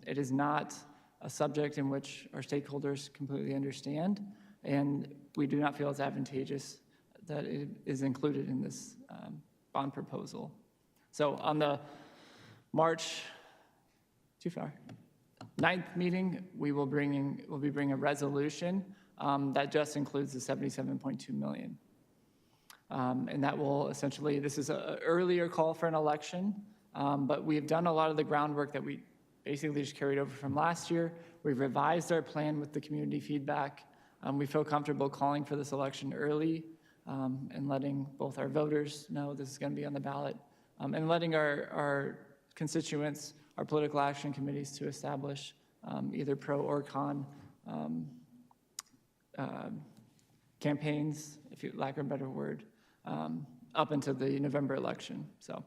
It is not a subject in which our stakeholders completely understand, and we do not feel it's advantageous that it is included in this bond proposal. So on the March 9th meeting, we'll be bringing a resolution that just includes the 77.2 million. And that will essentially, this is an earlier call for an election, but we have done a lot of the groundwork that we basically just carried over from last year. We've revised our plan with the community feedback. We feel comfortable calling for this election early and letting both our voters know this is going to be on the ballot and letting our constituents, our political action committees to establish either pro or con campaigns, if you lack a better word, up until the November election. So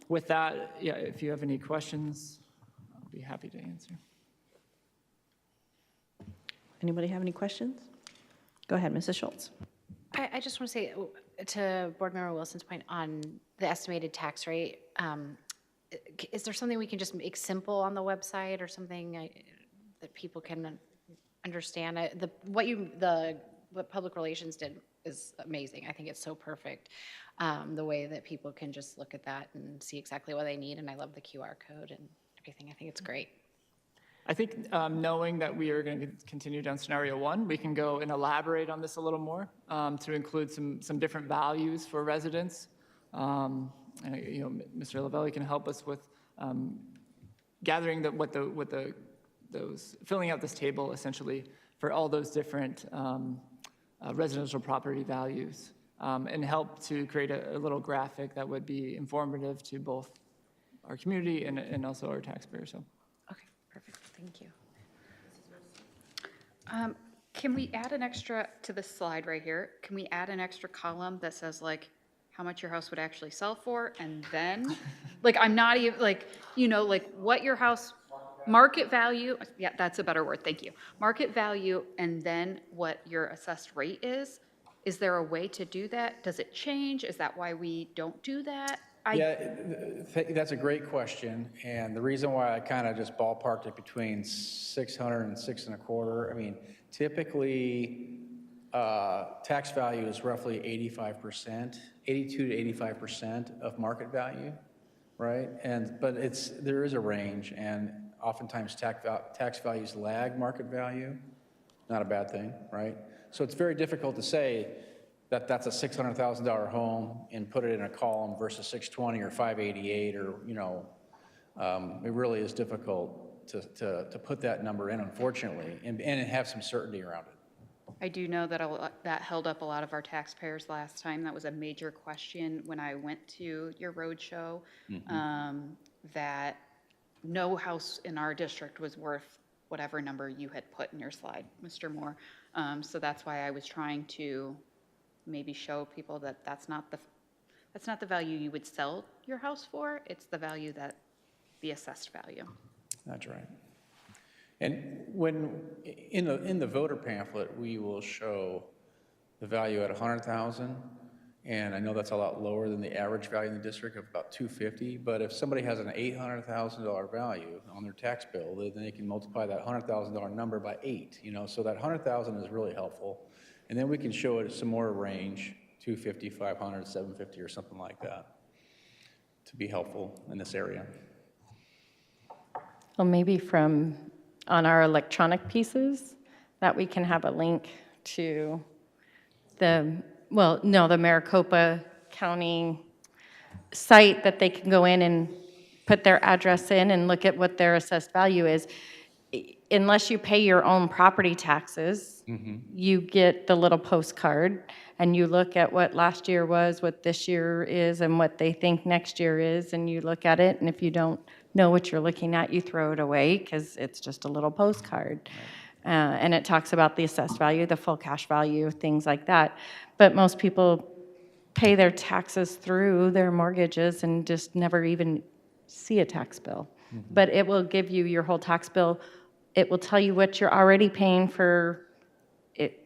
with that, yeah, if you have any questions, I'll be happy to answer. Anybody have any questions? Go ahead, Mrs. Schultz. I just want to say to Board Member Wilson's point on the estimated tax rate, is there something we can just make simple on the website or something that people can understand? What public relations did is amazing. I think it's so perfect, the way that people can just look at that and see exactly what they need, and I love the QR code and everything. I think it's great. I think knowing that we are going to continue down scenario 1, we can go and elaborate on this a little more to include some different values for residents. Mr. Lavelli can help us with gathering filling out this table essentially for all those different residential property values and help to create a little graphic that would be informative to both our community and also our taxpayers. So. Okay, perfect. Thank you. Can we add an extra to this slide right here? Can we add an extra column that says like how much your house would actually sell for, and then like I'm not even like what your house market value? Yeah, that's a better word. Thank you. Market value, and then what your assessed rate is. Is there a way to do that? Does it change? Is that why we don't do that? That's a great question, and the reason why I kind of just ballparked it between 600 and 6.25. I mean, typically tax value is roughly 85%, 82 to 85% of market value, right? But there is a range, and oftentimes tax values lag market value. Not a bad thing, right? So it's very difficult to say that that's a $600,000 home and put it in a column versus 620 or 588 or, it really is difficult to put that number in, unfortunately, and have some certainty around it. I do know that held up a lot of our taxpayers last time. That was a major question when I went to your roadshow, that no house in our district was worth whatever number you had put in your slide, Mr. Moore. So that's why I was trying to maybe show people that that's not the value you would sell your house for. It's the value that the assessed value. That's right. And when, in the voter pamphlet, we will show the value at 100,000, and I know that's a lot lower than the average value in the district of about 250, but if somebody has an $800,000 value on their tax bill, then they can multiply that $100,000 number by 8, so that 100,000 is really helpful. And then we can show it some more range, 250, 500, 750, or something like that, to be helpful in this area. Well, maybe on our electronic pieces, that we can have a link to the Maricopa County site that they can go in and put their address in and look at what their assessed value is. Unless you pay your own property taxes, you get the little postcard and you look at what last year was, what this year is, and what they think next year is, and you look at it, and if you don't know what you're looking at, you throw it away because it's just a little postcard. And it talks about the assessed value, the full cash value, things like that. But most people pay their taxes through their mortgages and just never even see a tax bill. But it will give you your whole tax bill. It will tell you what you're already paying for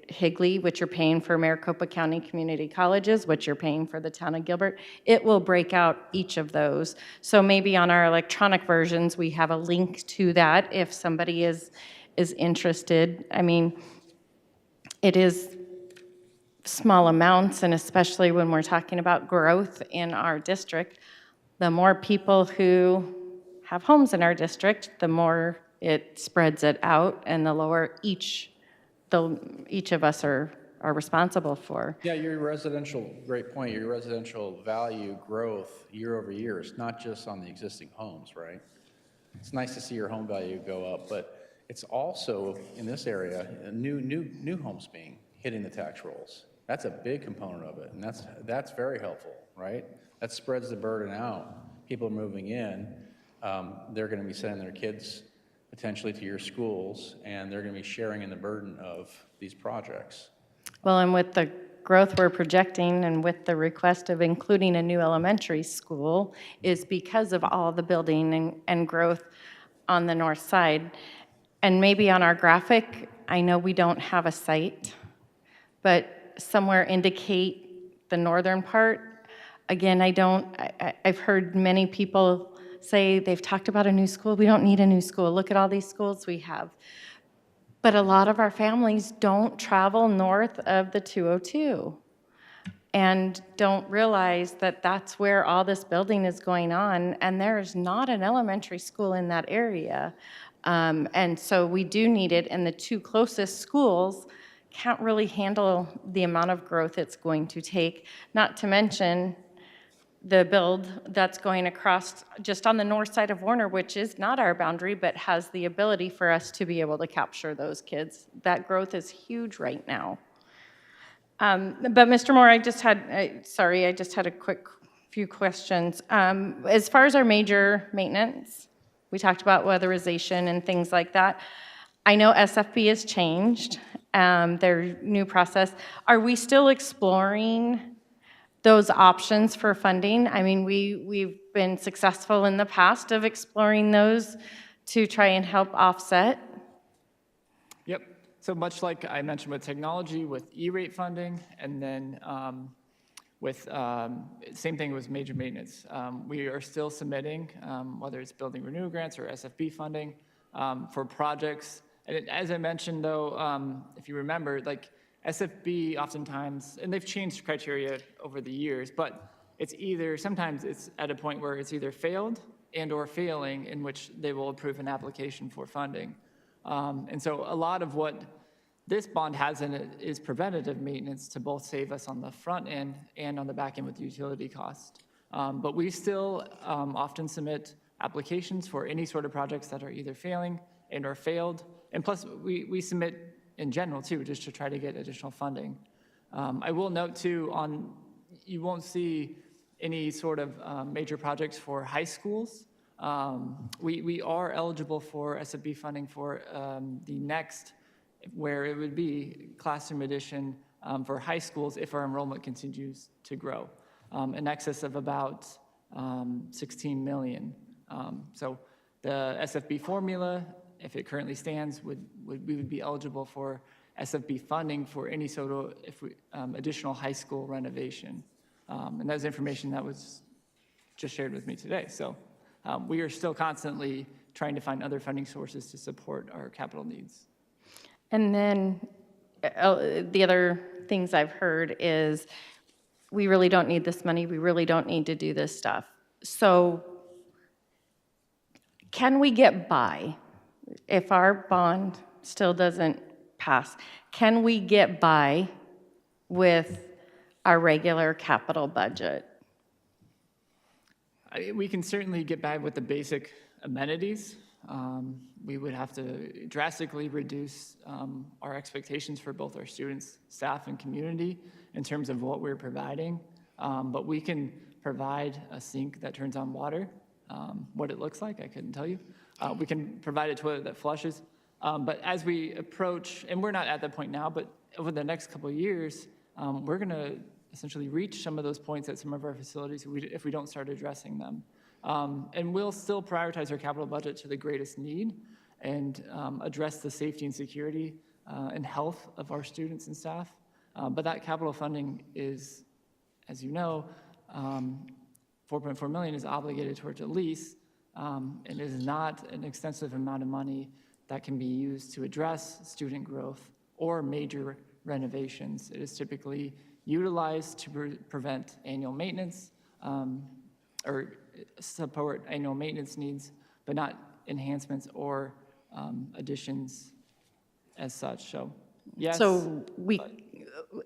Higley, what you're paying for Maricopa County Community Colleges, what you're paying for the town of Gilbert. It will break out each of those. So maybe on our electronic versions, we have a link to that if somebody is interested. I mean, it is small amounts, and especially when we're talking about growth in our district, the more people who have homes in our district, the more it spreads it out, and the lower each of us are responsible for. Yeah, your residential, great point, your residential value growth year over year is not just on the existing homes, right? It's nice to see your home value go up, but it's also, in this area, new homes hitting the tax rolls. That's a big component of it, and that's very helpful, right? That spreads the burden out. People are moving in, they're gonna be sending their kids potentially to your schools, and they're going to be sharing in the burden of these projects. Well, and with the growth we're projecting and with the request of including a new elementary school is because of all the building and growth on the north side. And maybe on our graphic, I know we don't have a site, but somewhere indicate the northern part. Again, I've heard many people say they've talked about a new school. We don't need a new school. Look at all these schools we have. But a lot of our families don't travel north of the 202 and don't realize that that's where all this building is going on, and there's not an elementary school in that area. And so we do need it, and the two closest schools can't really handle the amount of growth it's going to take, not to mention the build that's going across just on the north side of Warner, which is not our boundary, but has the ability for us to be able to capture those kids. That growth is huge right now. But Mr. Moore, I just had a quick few questions. As far as our major maintenance, we talked about weatherization and things like that. I know SFB has changed, their new process. Are we still exploring those options for funding? I mean, we've been successful in the past of exploring those to try and help offset. Yep. So much like I mentioned with technology, with E-rate funding, and then same thing with major maintenance. We are still submitting, whether it's building renew grants or SFB funding for projects. And as I mentioned, though, if you remember, like SFB oftentimes, and they've changed criteria over the years, but sometimes it's at a point where it's either failed and or failing, in which they will approve an application for funding. And so a lot of what this bond has in it is preventative maintenance to both save us on the front end and on the back end with utility cost. But we still often submit applications for any sort of projects that are either failing and or failed. And plus we submit in general too, just to try to get additional funding. I will note too, you won't see any sort of major projects for high schools we are eligible for SFB funding for the next, where it would be classroom addition for high schools if our enrollment continues to grow, in excess of about 16 million. So the SFB formula, if it currently stands, we would be eligible for SFB funding for any sort of additional high school renovation. And that was information that was just shared with me today. So we are still constantly trying to find other funding sources to support our capital needs. And then the other things I've heard is we really don't need this money. We really don't need to do this stuff. So can we get by if our bond still doesn't pass? Can we get by with our regular capital budget? We can certainly get by with the basic amenities. We would have to drastically reduce our expectations for both our students, staff, and community in terms of what we're providing. But we can provide a sink that turns on water. What it looks like, I couldn't tell you. We can provide a toilet that flushes. But as we approach, and we're not at that point now, but over the next couple of years, we're going to essentially reach some of those points at some of our facilities if we don't start addressing them. And we'll still prioritize our capital budget to the greatest need and address the safety and security and health of our students and staff. But that capital funding is, as you know, 4.4 million is obligated towards a lease, and it is not an extensive amount of money that can be used to address student growth or major renovations. It is typically utilized to prevent annual maintenance or support annual maintenance needs, but not enhancements or additions as such. So, yes. So we,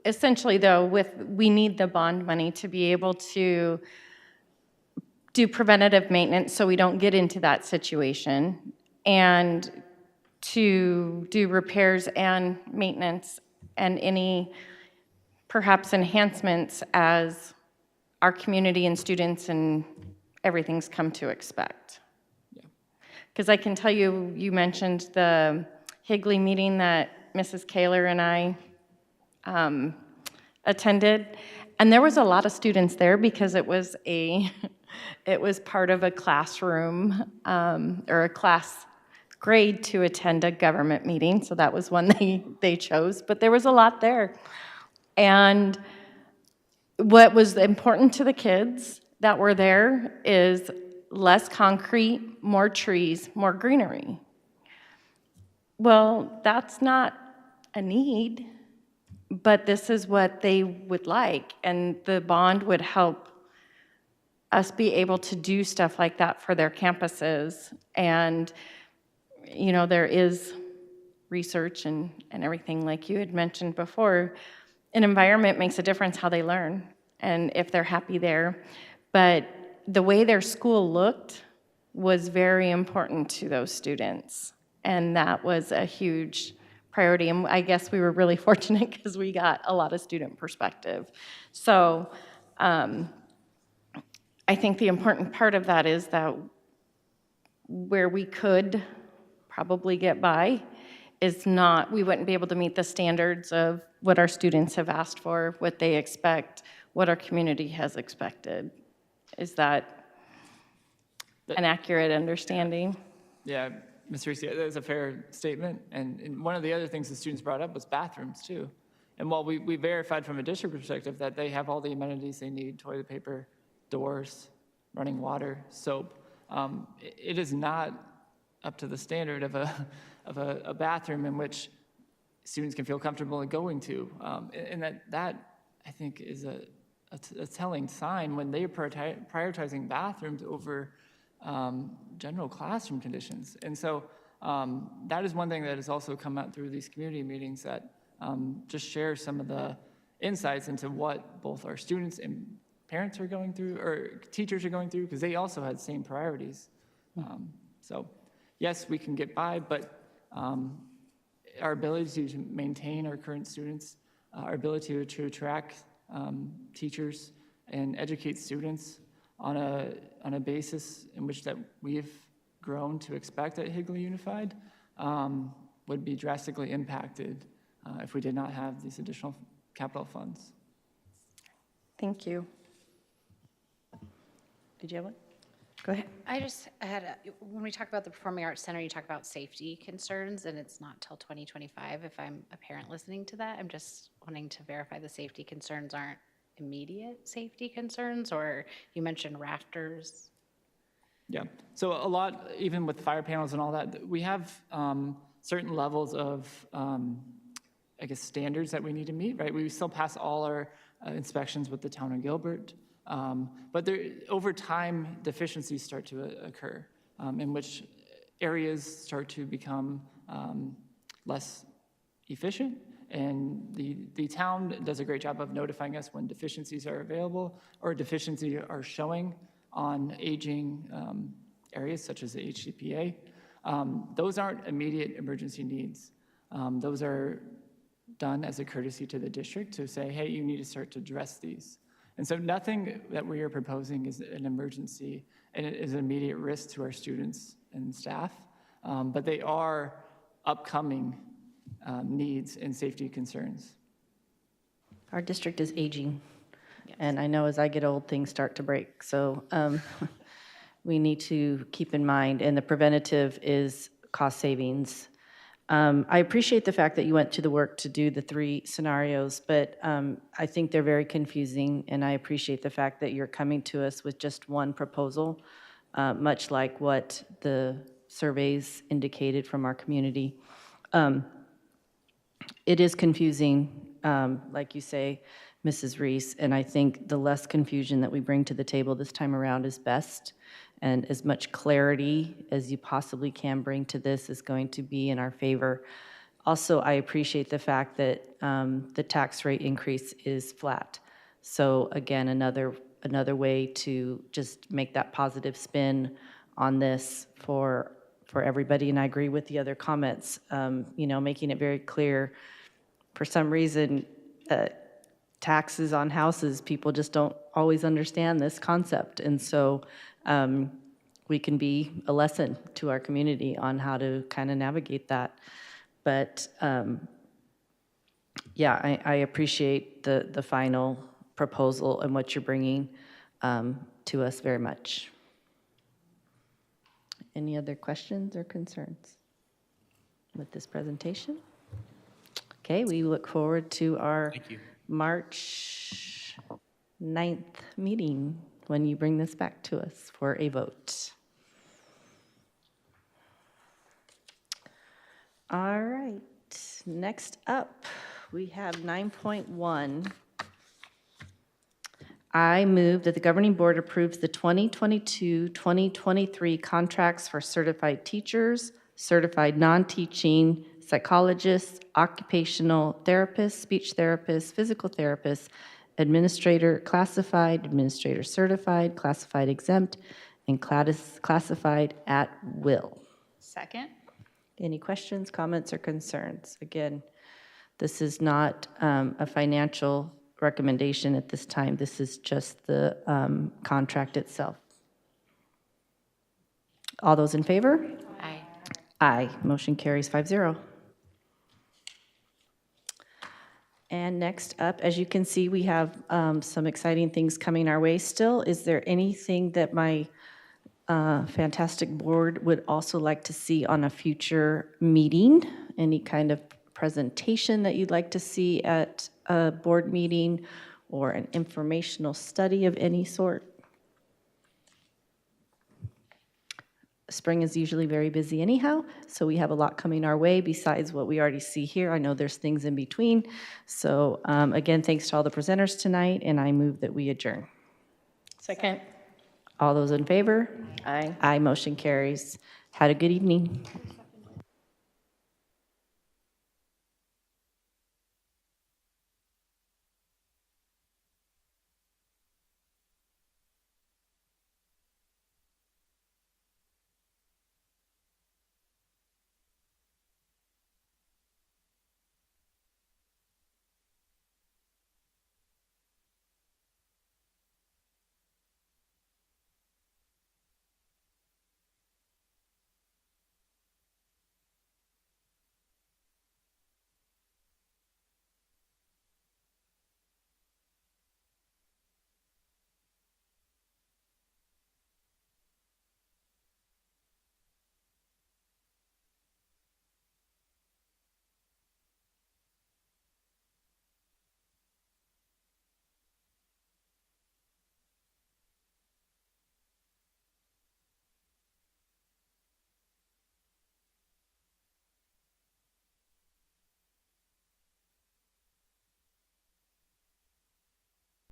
essentially though, we need the bond money to be able to do preventative maintenance so we don't get into that situation, and to do repairs and maintenance and any perhaps enhancements as our community and students and everything's come to expect. Because I can tell you, you mentioned the Higley meeting that Mrs. Kaler and I attended, and there was a lot of students there because it was part of a classroom or a class grade to attend a government meeting, so that was one they chose, but there was a lot there. And what was important to the kids that were there is less concrete, more trees, more greenery. Well, that's not a need, but this is what they would like, and the bond would help us be able to do stuff like that for their campuses. And you know, there is research and everything like you had mentioned before. An environment makes a difference how they learn and if they're happy there. But the way their school looked was very important to those students. And that was a huge priority. And I guess we were really fortunate because we got a lot of student perspective. So I think the important part of that is that where we could probably get by is not, we wouldn't be able to meet the standards of what our students have asked for, what they expect, what our community has expected. Is that an accurate understanding? Yeah, Ms. Reese, that is a fair statement. And one of the other things the students brought up was bathrooms too. And while we verified from a district perspective that they have all the amenities they need, toilet paper, doors, running water, soap, it is not up to the standard of a bathroom in which students can feel comfortable in going to. And that I think is a telling sign when they are prioritizing bathrooms over general classroom conditions. And so that is one thing that has also come out through these community meetings that just share some of the insights into what both our students and parents are going through, or teachers are going through, because they also had the same priorities. So yes, we can get by, but our ability to maintain our current students, our ability to attract teachers and educate students on a basis in which that we've grown to expect at Higley Unified would be drastically impacted if we did not have these additional capital funds. Thank you. Did you have one? Go ahead. I just had, when we talk about the Performing Arts Center, you talk about safety concerns, and it's not till 2025. If I'm a parent listening to that, I'm just wanting to verify the safety concerns aren't immediate safety concerns, or you mentioned rafters. Yeah, so a lot, even with fire panels and all that, we have certain levels of, I guess, standards that we need to meet, right? We still pass all our inspections with the town of Gilbert, but there, over time, deficiencies start to occur, in which areas start to become less efficient, and the town does a great job of notifying us when deficiencies are available or deficiencies are showing on aging areas such as the HCPA. Those aren't immediate emergency needs. Those are done as a courtesy to the district to say, hey, you need to start to address these. And so nothing that we are proposing is an emergency and it is an immediate risk to our students and staff, but they are upcoming needs and safety concerns. Our district is aging, and I know as I get old, things start to break. So we need to keep in mind, and the preventative is cost savings. I appreciate the fact that you went to the work to do the 3 scenarios, but I think they're very confusing, and I appreciate the fact that you're coming to us with just one proposal, much like what the surveys indicated from our community. It is confusing, like you say, Mrs. Reese, and I think the less confusion that we bring to the table this time around is best, and as much clarity as you possibly can bring to this is going to be in our favor. Also, I appreciate the fact that the tax rate increase is flat. So again, another way to just make that positive spin on this for everybody, and I agree with the other comments, you know, making it very clear. For some reason, taxes on houses, people just don't always understand this concept. And so we can be a lesson to our community on how to kind of navigate that. But yeah, I appreciate the final proposal and what you're bringing to us very much. Any other questions or concerns with this presentation? Okay, we look forward to our March 9th meeting when you bring this back to us for a vote. All right, next up, we have 9.1. I move that the governing board approves the 2022-2023 contracts for certified teachers, certified non-teaching psychologists, occupational therapists, speech therapists, physical therapists, administrator classified, administrator certified, classified exempt, and classified at will. Second. Any questions, comments, or concerns? Again, this is not a financial recommendation at this time. This is just the contract itself. All those in favor? Aye. Aye. Motion carries 5-0. And next up, as you can see, we have some exciting things coming our way still. Is there anything that my fantastic board would also like to see on a future meeting? Any kind of presentation that you'd like to see at a board meeting or an informational study of any sort? Spring is usually very busy anyhow, so we have a lot coming our way besides what we already see here. I know there's things in between. So again, thanks to all the presenters tonight, and I move that we adjourn. Second. All those in favor? Aye. Aye, motion carries. Had a good evening.